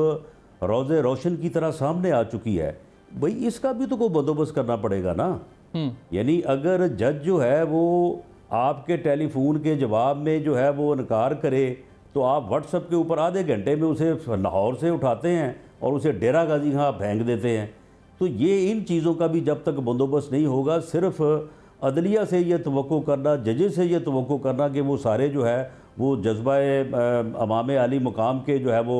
रोज़े रोशन की तरह सामने आ चुकी है, भाई इसका भी तो कोई बंदोबस्त करना पड़ेगा ना। यानी अगर जज जो है वो आपके टेलीफोन के जवाब में जो है वो इनकार करे, तो आप व्हाट्सएप के ऊपर आधे घंटे में उसे लाहौर से उठाते हैं और उसे डेरा गाजी खां फेंक देते हैं। तो ये इन चीज़ों का भी जब तक बंदोबस्त नहीं होगा, सिर्फ अदलिया से ये तवक्को करना, जजेस से ये तवक्को करना कि वो सारे जो है वो जज्बा अमाम आली मुकाम के जो है वो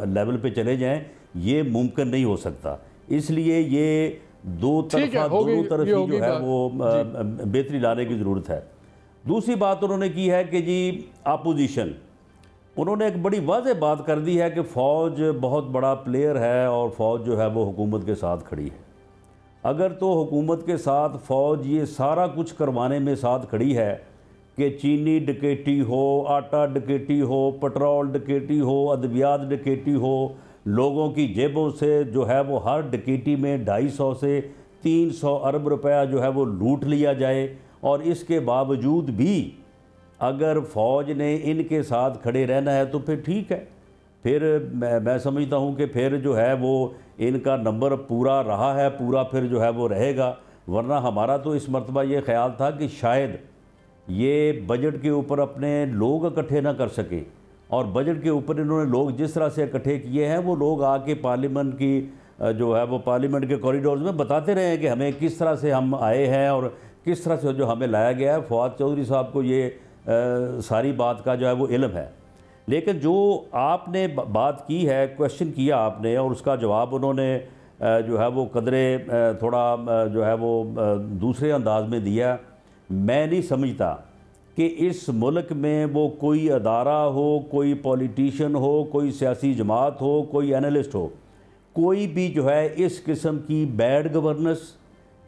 लेवल पे चले जाएं, ये मुमकिन नहीं हो सकता। इसलिए ये दोनों तरफ ही जो है वो बेहतरी लाने की ज़रूरत है। दूसरी बात उन्होंने की है कि जी अपोजिशन, उन्होंने एक बड़ी वाज़ेह बात कर दी है कि फ़ौज बहुत बड़ा प्लेयर है और फ़ौज जो है वो हुकूमत के साथ खड़ी है। अगर तो हुकूमत के साथ फ़ौज ये सारा कुछ करवाने में साथ खड़ी है कि चीनी डकैती हो, आटा डकैती हो, पेट्रोल डकैती हो, अद्वियात डकैती हो, लोगों की जेबों से जो है वो हर डकैती में 250 से 300 अरब रुपया जो है वो लूट लिया जाए, और इसके बावजूद भी अगर फ़ौज ने इनके साथ खड़े रहना है तो फिर ठीक है, फिर मैं समझता हूँ कि फिर जो है वो इनका नंबर पूरा रहा है, पूरा फिर जो है वो रहेगा। वरना हमारा तो इस मरतबा ये ख्याल था कि शायद ये बजट के ऊपर अपने लोग इकट्ठे ना कर सके, और बजट के ऊपर इन्होंने लोग जिस तरह से इकट्ठे किए हैं वो लोग आके पार्लियामेंट की जो है वो पार्लियामेंट के कॉरिडोर्स में बताते रहे हैं कि हमें किस तरह से हम आए हैं और किस तरह से जो हमें लाया गया है। फवाद चौधरी साहब को ये सारी बात का जो है वो इल्म है। लेकिन जो आपने बात की है, क्वेश्चन किया आपने, और उसका जवाब उन्होंने जो है वो कदरे थोड़ा जो है वो दूसरे अंदाज में दिया। मैं नहीं समझता कि इस मुल्क में वो कोई अदारा हो, कोई पॉलिटिशियन हो, कोई सियासी जमात हो, कोई एनालिस्ट हो, कोई भी जो है इस किस्म की बैड गवर्नेंस,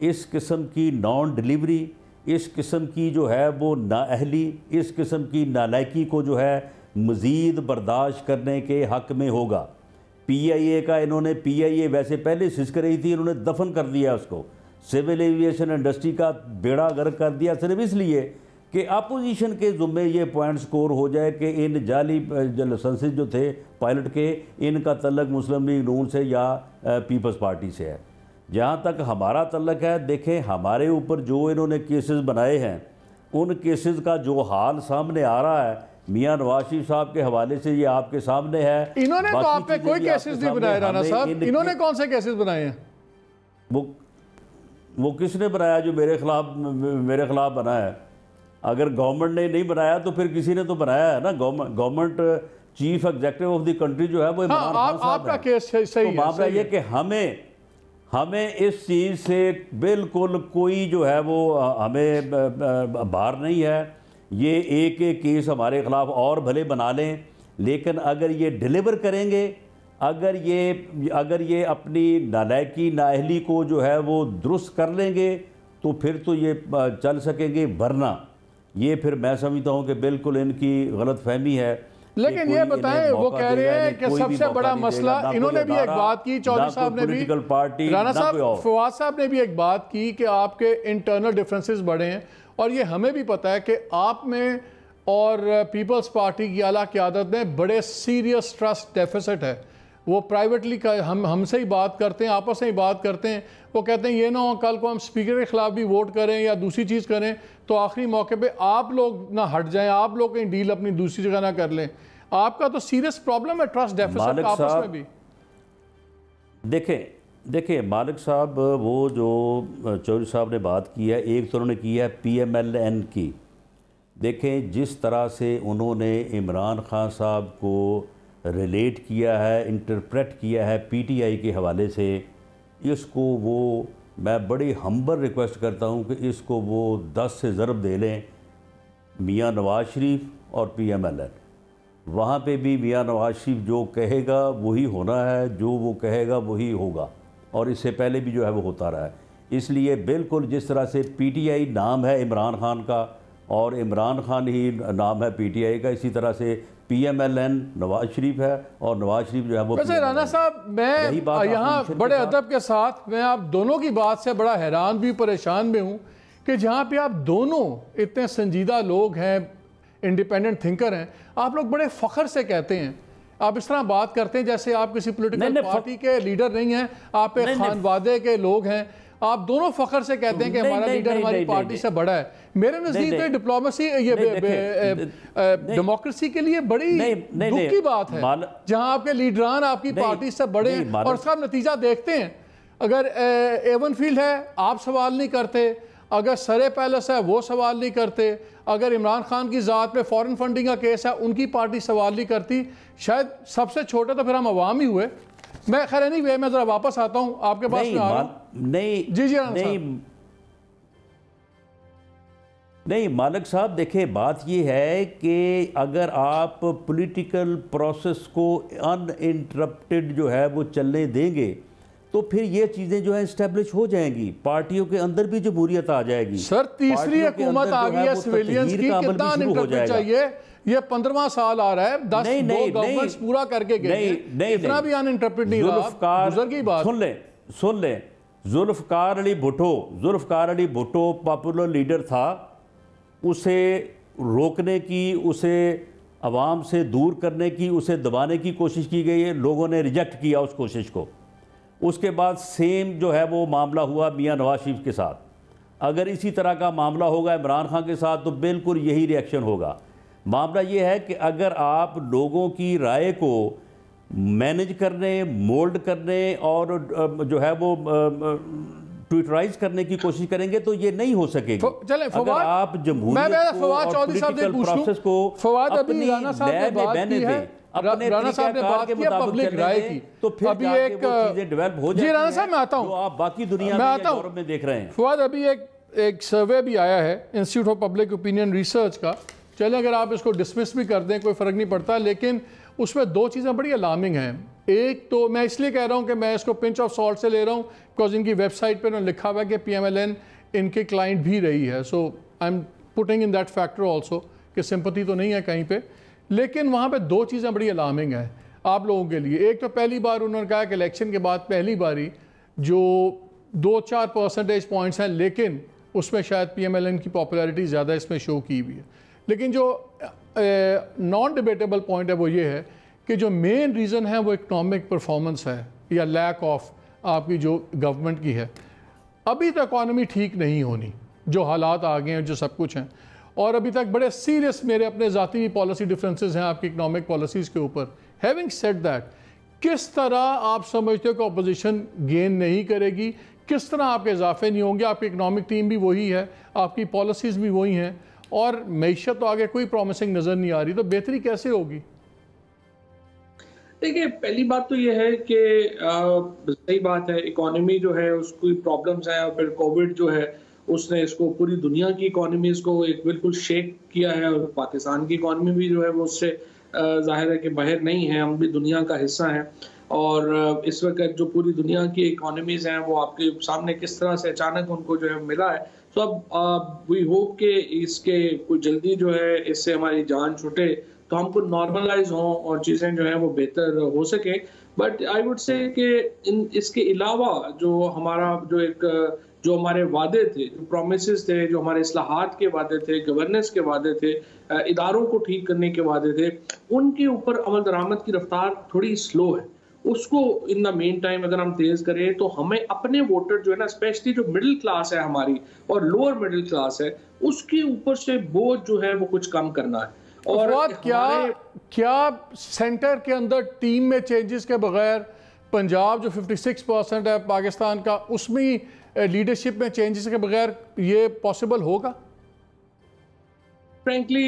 इस किस्म की नॉन डिलीवरी, इस किस्म की जो है वो नाअहली, इस किस्म की नालायकी को जो है मज़ीद बर्दाश्त करने के हक़ में होगा। PIA का इन्होंने, PIA वैसे पहले सिसक रही थी, इन्होंने दफन कर दिया उसको। सिविल एविएशन इंडस्ट्री का बेड़ा गर्क कर दिया सिर्फ इसलिए कि अपोजिशन के ज़ुम्मे ये पॉइंट स्कोर हो जाए कि इन जाली लाइसेंसेस जो थे पायलट के, इनका तल्लक मुस्लिम लीग नून से या पीपल्स पार्टी से है। जहाँ तक हमारा तल्लक है, देखें हमारे ऊपर जो इन्होंने केसेस बनाए हैं, उन केसेस का जो हाल सामने आ रहा है मियां नवाज शरीफ साहब के हवाले से ये आपके सामने है। इन्होंने तो आप पे कोई केसेस नहीं बनाए राना साहब, इन्होंने कौन से केसेस बनाए हैं? वो किसने बनाया जो मेरे खिलाफ बना है? अगर गवर्नमेंट ने नहीं बनाया तो फिर किसी ने तो बनाया है ना। Government chief executive of the country जो है वो इमरान खान साहब आपका केस सही है। मामला ये कि हमें इस चीज़ से बिल्कुल कोई जो है वो हमें बाहर नहीं है। ये एक केस हमारे ख़िलाफ़ और भले बना लें, लेकिन अगर ये डिलीवर करेंगे, अगर ये अपनी नालायकी नाअहली को जो है वो दुरुस्त कर लेंगे तो फिर तो ये चल सकेंगे, वरना ये फिर मैं समझता हूँ कि बिल्कुल इनकी गलतफहमी है। लेकिन ये बताएं, वो कह रहे हैं कि सबसे बड़ा मसला, इन्होंने भी एक बात की, चौधरी साहब ने भी, राना साहब, फवाद साहब ने भी एक बात की कि आपके इंटरनल डिफरेंसेस बढ़े हैं, और ये हमें भी पता है कि आप में और पीपल्स पार्टी की आला क़यादत में बड़े सीरियस ट्रस्ट डेफिसिट है। वो प्राइवेटली का हमसे ही बात करते हैं, आपस में ही बात करते हैं। वो कहते हैं ये ना हो कल को हम स्पीकर के खिलाफ भी वोट करें या दूसरी चीज़ करें तो आखिरी मौके पे आप लोग ना हट जाएं, आप लोग कहीं डील अपनी दूसरी जगह ना कर लें। आपका तो सीरियस प्रॉब्लम है ट्रस्ट डेफिसिट आपस में भी। देखें मालिक साहब, वो जो चौधरी साहब ने बात की है, एक तो उन्होंने की है PMLN की। देखें जिस तरह से उन्होंने इमरान खान साहब को रिलेट किया है, इंटरप्रेट किया है PTI के हवाले से, इसको वो मैं बड़ी हम्बल रिक्वेस्ट करता हूँ कि इसको वो 10 से ज़रब दे लें मियां नवाज शरीफ और PMLN। वहाँ पे भी मियां नवाज शरीफ जो कहेगा वही होना है, जो वो कहेगा वही होगा, और इससे पहले भी जो है वो होता रहा है। इसलिए बिल्कुल जिस तरह से PTI नाम है इमरान खान का और इमरान खान ही नाम है PTI का, इसी तरह से PMLN नवाज शरीफ है और नवाज शरीफ जो है वो। वैसे राना साहब, मैं यहाँ बड़े अदब के साथ मैं आप दोनों की बात से बड़ा हैरान भी परेशान भी हूँ कि जहाँ पे आप दोनों इतने संजीदा लोग हैं, इंडिपेंडेंट थिंकर हैं, आप लोग बड़े फ़ख्र से कहते हैं, आप इस तरह बात करते हैं जैसे आप किसी पॉलिटिकल पार्टी के लीडर नहीं हैं, आप एक खानवादे के लोग हैं। आप दोनों फ़ख्र से कहते हैं कि हमारा लीडर हमारी पार्टी से बड़ा है। मेरे नज़दीक तो डिप्लोमेसी, ये डेमोक्रेसी के लिए बड़ी दुख की बात है जहां आपके लीडरान आपकी पार्टी से बड़े हैं और उसका नतीजा देखते हैं। अगर एवन फील्ड है आप सवाल नहीं करते, अगर सरे पैलेस है वो सवाल नहीं करते, अगर इमरान खान की ज़ात में फॉरेन फंडिंग का केस है उनकी पार्टी सवाल नहीं करती। शायद सबसे छोटे तो फिर हम अवाम ही हुए। मैं खैर नहीं वे, मैं ज़रा वापस आता हूँ आपके पास में आ रहा हूँ। नहीं मालिक साहब, देखिए बात ये है कि अगर आप पॉलिटिकल प्रोसेस को अनइंटरप्टेड जो है वो चलने देंगे तो फिर ये चीज़ें जो है इस्टेब्लिश हो जाएंगी, पार्टियों के अंदर भी जमहूरियत आ जाएगी। सर तीसरी हुकूमत आ गई है सिविलियंस की, कितना अनइंटरप्टेड चाहिए? ये 15वां साल आ रहा है, 10 गवर्नमेंट्स पूरा करके गए, इतना भी अनइंटरप्रेट नहीं रहा। बुजुर्ग की बात सुन लें, जुल्फकार अली भुट्टो पॉपुलर लीडर था, उसे रोकने की, उसे अवाम से दूर करने की, उसे दबाने की कोशिश की गई है, लोगों ने रिजेक्ट किया उस कोशिश को। उसके बाद सेम जो है वो मामला हुआ मियां नवाज शरीफ के साथ। अगर इसी तरह का मामला होगा इमरान खान के साथ तो बिल्कुल यही रिएक्शन होगा। मामला ये है कि अगर आप लोगों की राय को मैनेज करने, मोल्ड करने और जो है वो ट्विटराइज करने की कोशिश करेंगे तो ये नहीं हो सकेगी। चले अगर आप जमहूरियत को और पॉलिटिकल प्रोसेस को अपनी लैब में बहने दें, अपने राणा साहब ने बात की पब्लिक राय की, तो फिर अभी एक चीजें डेवलप हो जाती हैं। राणा साहब मैं आता हूं, जो आप बाकी दुनिया में देख रहे हैं। फवाद, अभी एक सर्वे भी आया है institute of public opinion research का। चले अगर आप इसको डिसमिस भी कर दें कोई फ़र्क नहीं पड़ता, लेकिन उसमें दो चीज़ें बड़ी अलार्मिंग हैं। एक तो मैं इसलिए कह रहा हूं कि मैं इसको पिंच ऑफ सॉल्ट से ले रहा हूं बिकॉज इनकी वेबसाइट पर लिखा हुआ है कि PMLN इनके क्लाइंट भी रही है। So I am putting in that factor also कि सिंपैथी तो नहीं है कहीं पे, लेकिन वहाँ पे दो चीज़ें बड़ी अलार्मिंग हैं आप लोगों के लिए। एक तो पहली बार उन्होंने कहा कि इलेक्शन के बाद पहली बारी जो 2-4 परसेंटेज पॉइंट्स हैं, लेकिन उसमें शायद PMLN की पॉपुलैरिटी ज़्यादा इसमें शो की हुई है। लेकिन जो नॉन डिबेटेबल पॉइंट है वो ये है कि जो मेन रीज़न है वो इकनॉमिक परफॉर्मेंस है या लैक ऑफ आपकी जो गवर्नमेंट की है। अभी तक इकॉनमी ठीक नहीं होनी, जो हालात आ गए हैं, जो सब कुछ हैं, और अभी तक बड़े सीरियस मेरे अपने ज़ाती भी पॉलिसी डिफरेंसेस हैं आपकी इकनॉमिक पॉलिसीज़ के ऊपर। हैविंग सेड दैट, किस तरह आप समझते हो कि अपोजिशन गेन नहीं करेगी, किस तरह आपके इजाफे नहीं होंगे? आपकी इकनॉमिक टीम भी वही है, आपकी पॉलिसीज़ भी वही हैं, और मैशत तो आगे कोई प्रॉमिसिंग नज़र नहीं आ रही, तो बेहतरी कैसे होगी? देखिए, पहली बात तो ये है कि सही बात है, इकोनॉमी जो है उसकी प्रॉब्लम्स है, और फिर कोविड जो है उसने इसको पूरी दुनिया की इकोनॉमीज को एक बिल्कुल शेक किया है, और पाकिस्तान की इकोनॉमी भी जो है वो उससे जाहिर है कि बाहर नहीं है, हम भी दुनिया का हिस्सा हैं। और इस वक्त जो पूरी दुनिया की इकोनॉमीज हैं वो आपके सामने किस तरह से अचानक उनको जो है मिला है। तो अब वी होप कि इसके कोई जल्दी जो है इससे हमारी जान छूटे, तो हमको नॉर्मलाइज हों और चीज़ें जो हैं वो बेहतर हो सके। बट आई वुड से कि इसके अलावा जो हमारा जो हमारे वादे थे, जो प्रोमिसेस थे, जो हमारे इस्लाहात के वादे थे, गवर्नेंस के वादे थे, इदारों को ठीक करने के वादे थे, उनके ऊपर अमल दरामद की रफ्तार थोड़ी स्लो है। उसको इन द मेन टाइम अगर हम तेज करें तो हमें अपने वोटर जो है ना, स्पेशली जो मिडिल क्लास है हमारी और लोअर मिडिल क्लास है, उसके ऊपर से बोझ जो है वो कुछ कम करना है। और क्या सेंटर के अंदर टीम में चेंजेस के बगैर पंजाब जो 56% है पाकिस्तान का, उसमें लीडरशिप में चेंजेस के बगैर ये पॉसिबल होगा? फ्रेंकली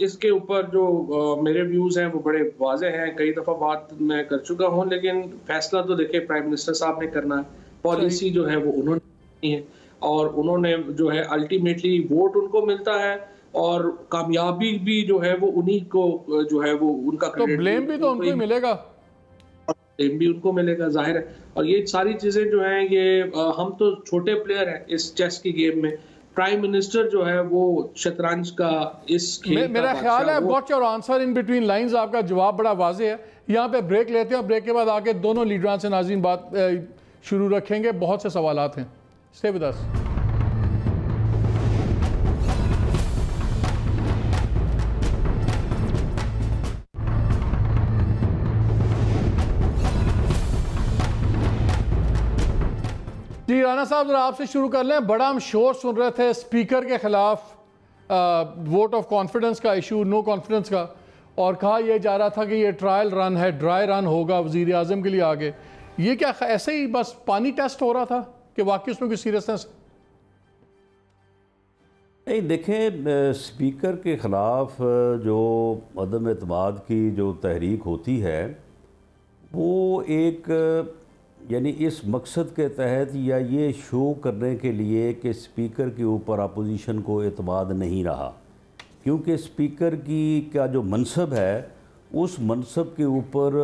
इसके ऊपर जो मेरे व्यूज़ हैं वो बड़े वाज़ेह हैं, कई दफ़ा बात मैं कर चुका हूँ, लेकिन फैसला तो देखिए प्राइम मिनिस्टर साहब ने करना है, पॉलिसी जो है वो उन्होंने की है, और उन्होंने जो है अल्टीमेटली वोट उनको मिलता है, और कामयाबी भी जो है वो उन्हीं को जो है वो उनका तो ब्लेम भी तो उनको ही मिलेगा, ब्लेम भी उनको मिलेगा, जाहिर है। और ये सारी चीज़ें जो हैं ये हम तो छोटे प्लेयर हैं इस चेस की गेम में, प्राइम मिनिस्टर जो है वो शतरंज का इस खेल मेरा ख्याल है got your answer in between lines, आपका जवाब बड़ा वाज़ेह है। यहाँ पे ब्रेक लेते हैं, ब्रेक के बाद आके दोनों लीडरान से नाज़रीन बात शुरू रखेंगे, बहुत से सवालात हैं। Stay with us. जी राना साहब, जरा आपसे शुरू कर लें। बड़ा हम शोर सुन रहे थे स्पीकर के खिलाफ वोट ऑफ कॉन्फिडेंस का इशू, नो कॉन्फिडेंस का, और कहा यह जा रहा था कि ये ट्रायल रन है, ड्राई रन होगा वज़ीर आज़म के लिए आगे। ये क्या ऐसे ही बस पानी टेस्ट हो रहा था कि वाकई उसमें कोई सीरियसनेस? नहीं, देखें, स्पीकर के ख़िलाफ़ जो अदम एतमाद की जो तहरीक होती है वो एक यानी इस मकसद के तहत या ये शो करने के लिए कि स्पीकर के ऊपर अपोजिशन को एतमाद नहीं रहा, क्योंकि स्पीकर की का जो मनसब है उस मनसब के ऊपर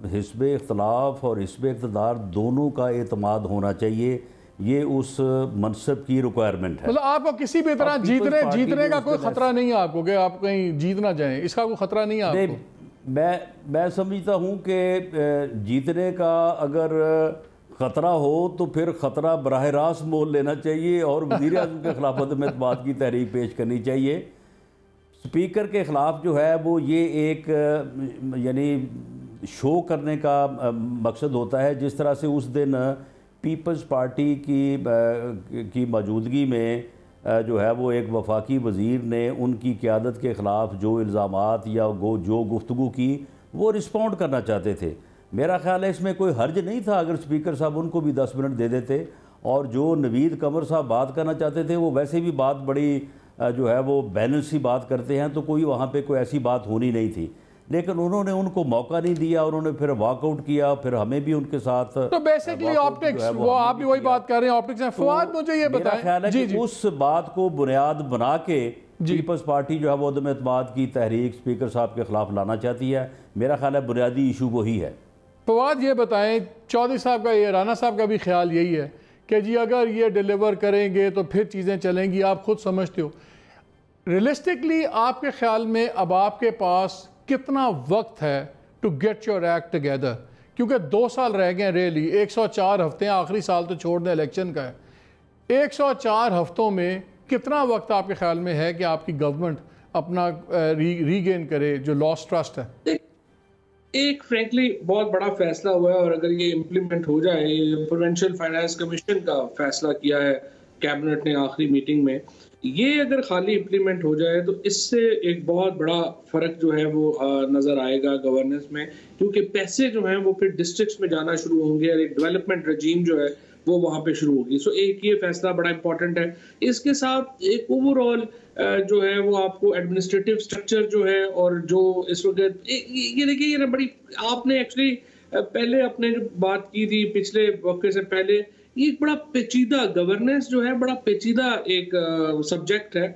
हिस्ब इख्तलाफ और हिस्ब इक़्तिदार दोनों का एतमाद होना चाहिए ये उस मनसब की रिक्वायरमेंट है। मतलब आपको किसी भी तरह जीतने का कोई खतरा नहीं है आपको कि आप कहीं जीत ना जाएं, इसका कोई खतरा नहीं है आपको? मैं समझता हूँ कि जीतने का अगर ख़तरा हो तो फिर ख़तरा बराह रास्त मोल लेना चाहिए और वज़ीर आज़म के ख़िलाफ़ अदम एतमाद की तहरीक पेश करनी चाहिए। स्पीकर के ख़िलाफ़ जो है वो ये एक यानी शो करने का मकसद होता है। जिस तरह से उस दिन पीपल्स पार्टी की मौजूदगी में जो है वो एक वफाकी वज़ीर ने उनकी क़यादत के ख़िलाफ़ जो इल्ज़ामात या जो गुफ्तगू की वो रिस्पॉन्ड करना चाहते थे। मेरा ख़्याल है इसमें कोई हर्ज नहीं था अगर स्पीकर साहब उनको भी 10 मिनट दे देते, और जो नवीद कमर साहब बात करना चाहते थे वो वैसे भी बात बड़ी जो है वो बैलेंस सी बात करते हैं, तो कोई वहाँ पे कोई ऐसी बात होनी नहीं थी। लेकिन उन्होंने उनको मौका नहीं दिया, उन्होंने फिर वॉकआउट किया, फिर हमें भी उनके साथ तो बेसिकली ऑप्टिक्स, वो आप भी वही बात कर रहे हैं ऑप्टिक्स में। फवाद मुझे ये बताएं, मेरा ख्याल है कि उस बात को बुनियाद बना के पीपल्स पार्टी जो है वो अदम एतमाद की तहरीक स्पीकर साहब के खिलाफ लाना चाहती है। मेरा ख्याल है बुनियादी इशू वही है। फवाद ये बताएं, चौधरी साहब का, ये राना साहब का भी ख्याल यही है कि जी अगर ये डिलीवर करेंगे तो फिर चीज़ें चलेंगी। आप खुद समझते हो रियलिस्टिकली आपके ख्याल में अब आपके पास कितना वक्त है to get your act together, क्योंकि 2 साल रह गए रियली, 104 हफ्ते हैं, आखिरी साल तो छोड़ दें इलेक्शन का है। 104 हफ्तों में कितना वक्त आपके ख्याल में है कि आपकी गवर्नमेंट अपना रीगेन करे जो लॉस्ट ट्रस्ट है? एक फ्रेंकली बहुत बड़ा फैसला हुआ है और अगर ये इम्प्लीमेंट हो जाए, प्रोविंशियल फाइनेंस कमीशन का फैसला किया है कैबिनेट ने आखिरी मीटिंग में, ये अगर खाली इम्प्लीमेंट हो जाए तो इससे एक बहुत बड़ा फर्क जो है वो नजर आएगा गवर्नेंस में, क्योंकि पैसे जो हैं वो फिर डिस्ट्रिक्ट्स में जाना शुरू होंगे और एक डेवलपमेंट रजीम जो है वो वहाँ पे शुरू होगी। सो एक ये फैसला बड़ा इंपॉर्टेंट है। इसके साथ एक ओवरऑल जो है वो आपको एडमिनिस्ट्रेटिव स्ट्रक्चर जो है और जो इस वक्त ये देखिए ये ना बड़ी आपने एक्चुअली पहले अपने जो बात की थी पिछले वक्त से पहले, ये एक बड़ा पेचीदा गवर्नेंस जो है बड़ा पेचीदा एक सब्जेक्ट है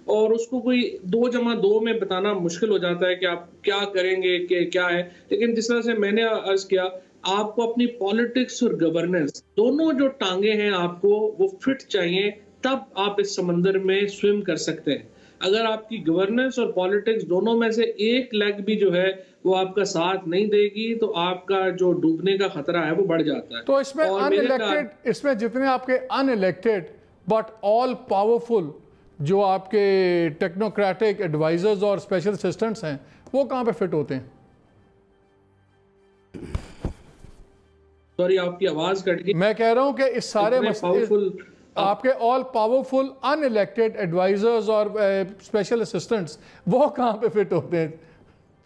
और उसको कोई 2+2 में बताना मुश्किल हो जाता है कि आप क्या करेंगे कि क्या है। लेकिन जिस तरह से मैंने अर्ज किया, आपको अपनी पॉलिटिक्स और गवर्नेंस दोनों जो टांगे हैं आपको वो फिट चाहिए, तब आप इस समंदर में स्विम कर सकते हैं। अगर आपकी गवर्नेंस और पॉलिटिक्स दोनों में से एक लेग भी जो है वो आपका साथ नहीं देगी तो आपका जो डूबने का खतरा है वो बढ़ जाता है। तो इसमें अनइलेक्टेड, इसमें जितने आपके अनइलेक्टेड बट ऑल पावरफुल जो आपके टेक्नोक्रेटिक एडवाइजर्स और स्पेशल असिस्टेंट्स हैं वो कहाँ पे फिट होते हैं? सॉरी आपकी आवाज कट गई। मैं कह रहा हूँ कि इस सारे आपके ऑल पावरफुल अनइलेक्टेड एडवाइजर्स और स्पेशल असिस्टेंट्स वो कहाँ पे फिट होते हैं?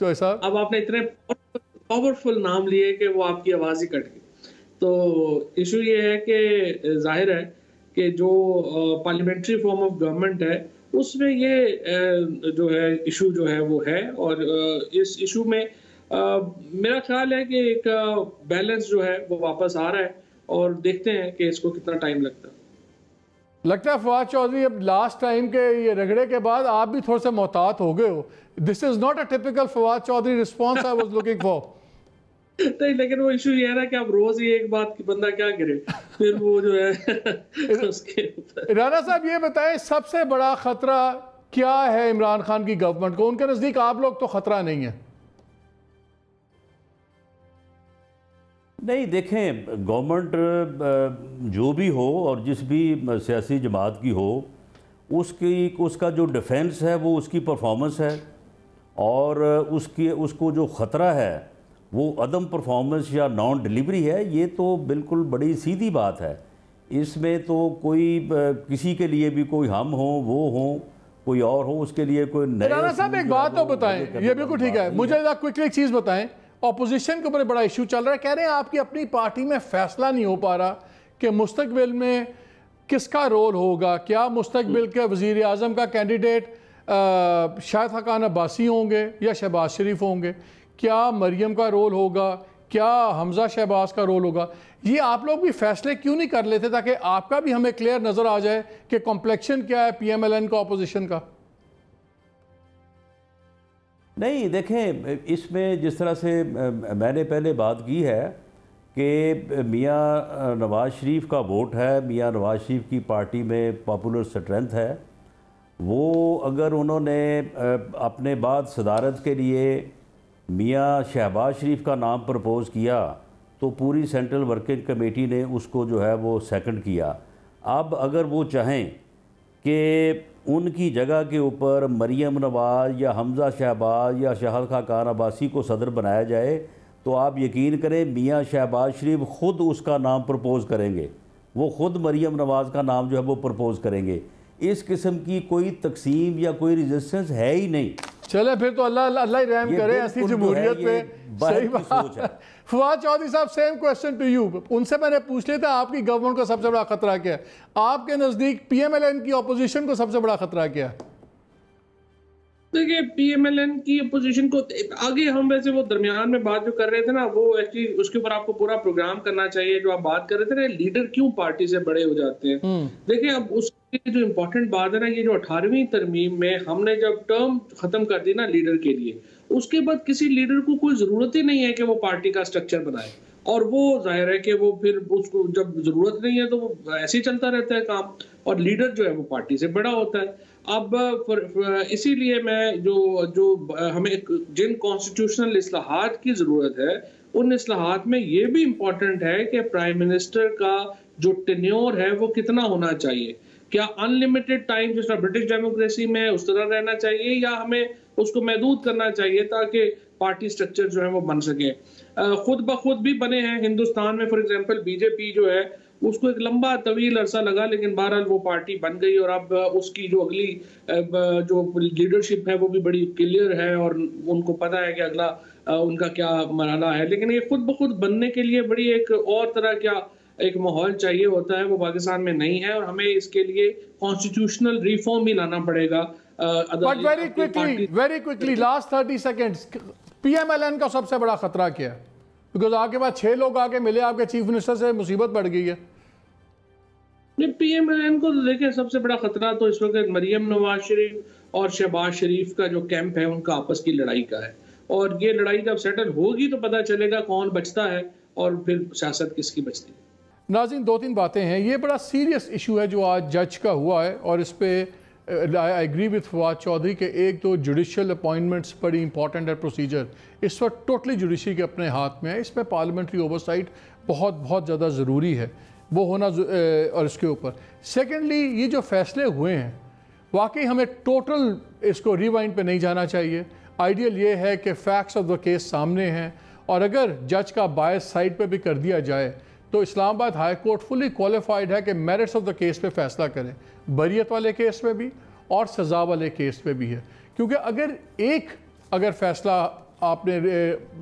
तो ऐसा अब आपने इतने पावरफुल नाम लिए कि वो आपकी आवाज ही कट गई। तो इशू ये है कि जाहिर है कि जो पार्लियामेंट्री फॉर्म ऑफ गवर्नमेंट है उसमें ये जो है इशू जो है वो है, और इस इशू में मेरा ख्याल है कि एक बैलेंस जो है वो वापस आ रहा है और देखते हैं कि इसको कितना टाइम लगता है। फवाद चौधरी, अब लास्ट टाइम के ये रगड़े के बाद आप भी थोड़े से मोहतात हो गए हो। This is not a typical Fawad Chaudhry response I was looking for. नहीं, लेकिन वो इशू ये है ना कि आप रोज ही एक बात की बंदा क्या करे, फिर वो जो है उसके राना साहब ये बताएं सबसे बड़ा खतरा क्या है इमरान खान की गवर्नमेंट को? उनके नजदीक आप लोग तो खतरा नहीं है। नहीं, देखें गवर्नमेंट जो भी हो और जिस भी सियासी जमात की हो उसका जो डिफेंस है वो उसकी परफॉर्मेंस है, और उसको जो ख़तरा है वो अदम परफॉर्मेंस या नॉन डिलीवरी है। ये तो बिल्कुल बड़ी सीधी बात है। इसमें तो कोई किसी के लिए भी कोई हम हो वो हो कोई और हो उसके लिए कोई नया। राना साहब एक बात तो बताएं, ये बिल्कुल ठीक है, मुझे क्विकली एक चीज़ बताएं, ऑपोजिशन के ऊपर बड़ा इशू चल रहा है, कह रहे हैं आपकी अपनी पार्टी में फैसला नहीं हो पा रहा कि मुस्तकबिल में किसका रोल होगा, क्या मुस्तकबिल के वज़ीर आज़म का कैंडिडेट शाहिद खाकान अब्बासी होंगे या शहबाज शरीफ होंगे, क्या मरियम का रोल होगा, क्या हमजा शहबाज का रोल होगा। ये आप लोग भी फैसले क्यों नहीं कर लेते ताकि आपका भी हमें क्लियर नज़र आ जाए कि कॉम्प्लेक्शन क्या है PMLN का, ऑपोजिशन का? नहीं, देखें इसमें जिस तरह से मैंने पहले बात की है कि मियाँ नवाज़ शरीफ का वोट है, मियाँ नवाज़ शरीफ की पार्टी में पॉपुलर स्ट्रेंथ है, वो अगर उन्होंने अपने बाद सदारत के लिए मियाँ शहबाज शरीफ का नाम प्रपोज़ किया तो पूरी सेंट्रल वर्किंग कमेटी ने उसको जो है वो सेकंड किया। अब अगर वो चाहें कि उनकी जगह के ऊपर मरियम नवाज़ या हमज़ा शहबाज या शाहद खान अब्बासी को सदर बनाया जाए तो आप यकीन करें मियाँ शहबाज शरीफ ख़ुद उसका नाम प्रपोज़ करेंगे, वो ख़ुद मरियम नवाज़ का नाम जो है वो प्रपोज़ करेंगे। इस किस्म की कोई तकसीम या कोई रेजिस्टेंस है ही नहीं। चले फिर तो अल्लाह ही रहम करे ऐसी जमहूरियत पे। सही बात है। फवाद चौधरी साहब, सेम क्वेश्चन टू यू। उनसे मैंने पूछ लिया था आपकी गवर्नमेंट को सबसे बड़ा खतरा क्या है, आपके नज़दीक PMLN की अपोजिशन को सबसे बड़ा खतरा क्या है? देखिए, PMLN की अपोजिशन को आगे हम वैसे वो दरमियान में बात जो कर रहे थे ना, वो एक्चुअली उसके ऊपर आपको पूरा प्रोग्राम करना चाहिए। जो आप बात कर रहे थे ना, लीडर क्यों पार्टी से बड़े हो जाते हैं। देखिए, अब उसकी जो इम्पोर्टेंट बात है ना, ये जो 18वीं तरमीम में हमने जब टर्म खत्म कर दी ना लीडर के लिए, उसके बाद किसी लीडर को कोई जरूरत ही नहीं है कि वो पार्टी का स्ट्रक्चर बनाए। और वो जाहिर है कि वो फिर उसको जब जरूरत नहीं है तो वो ऐसे ही चलता रहता है काम, और लीडर जो है वो पार्टी से बड़ा होता है। अब इसीलिए मैं जो हमें जिन कॉन्स्टिट्यूशनल इस्लाहात की जरूरत है, उन इस्लाहात में ये भी इम्पोर्टेंट है कि प्राइम मिनिस्टर का जो टेन्योर है वो कितना होना चाहिए। क्या अनलिमिटेड टाइम जिस तरह ब्रिटिश डेमोक्रेसी में उस तरह रहना चाहिए, या हमें उसको महदूद करना चाहिए ताकि पार्टी स्ट्रक्चर जो है वो बन सके। खुद ब खुद भी बने हैं हिंदुस्तान में। फॉर एग्जांपल बीजेपी जो है उसको एक लंबा तवील अरसा लगा, लेकिन बहरहाल वो पार्टी बन गई, और अब उसकी जो अगली जो लीडरशिप है वो भी बड़ी क्लियर है और उनको पता है कि अगला उनका क्या मरहला है। लेकिन ये खुद ब खुद बनने के लिए बड़ी एक और तरह का एक माहौल चाहिए होता है, वो पाकिस्तान में नहीं है, और हमें इसके लिए कॉन्स्टिट्यूशनल रिफॉर्म ही लाना पड़ेगा। But very quickly last 30 seconds, PMLN का सबसे बड़ा खतरा क्या है? बिकॉज आपके पास 6 लोग आके मिले, आपके चीफ मिनिस्टर से मुसीबत बढ़ गई है। PMLN को देखिए, सबसे बड़ा खतरा तो इस वक्त मरियम नवाज शरीफ और शहबाज शरीफ का जो कैंप है उनका आपस की लड़ाई का है, और ये लड़ाई जब सेटल होगी तो पता चलेगा कौन बचता है और फिर सियासत किसकी बचती है। नाज़रीन, 2-3 बातें हैं। ये बड़ा सीरियस इशू है जो आज जज का हुआ है, और इस पर I agree with Fawad Chaudhry के एक तो जुडिशल अपॉइंटमेंट्स बड़ी इंपॉर्टेंट है, प्रोसीजर इस वक्त टोटली जुडिशरी के अपने हाथ में है। इसमें पार्लियामेंट्री ओवरसाइट बहुत ज़्यादा ज़रूरी है, वो होना। और इसके ऊपर सेकेंडली, ये जो फैसले हुए हैं वाकई हमें टोटल इसको रिवाइंड पे नहीं जाना चाहिए। आइडियल ये है कि फैक्ट्स ऑफ द केस सामने हैं, और अगर जज का बायस साइड पे भी कर दिया जाए तो Islamabad high court fully qualified है कि मेरिट्स ऑफ द केस पे फैसला करें, बरियत वाले केस में भी और सज़ा वाले केस पे भी है। क्योंकि अगर फैसला आपने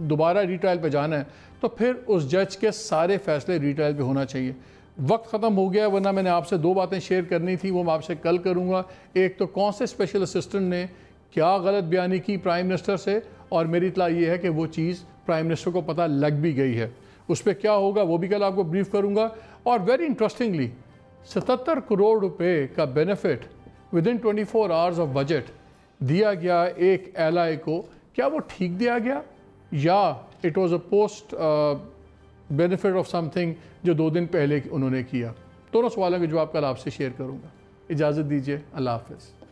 दोबारा रीट्रायल पे जाना है तो फिर उस जज के सारे फैसले रीट्रायल पे होना चाहिए। वक्त ख़त्म हो गया, वरना मैंने आपसे 2 बातें शेयर करनी थी, वो मैं आपसे कल करूँगा। एक तो कौन से स्पेशल असिस्टेंट ने क्या गलत बयानी की प्राइम मिनिस्टर से, और मेरी इत्तला ये है कि वो चीज़ प्राइम मिनिस्टर को पता लग भी गई है। उस पर क्या होगा वो भी कल आपको ब्रीफ करूँगा। और वेरी इंटरेस्टिंगली 77 करोड़ रुपए का benefit within 24 hours of budget दिया गया एक एलआई को। क्या वो ठीक दिया गया, या it was a post benefit of something जो 2 दिन पहले उन्होंने किया? दोनों सवालों के जवाब कल आपसे शेयर करूँगा। इजाज़त दीजिए, अल्लाह हाफ़िज़।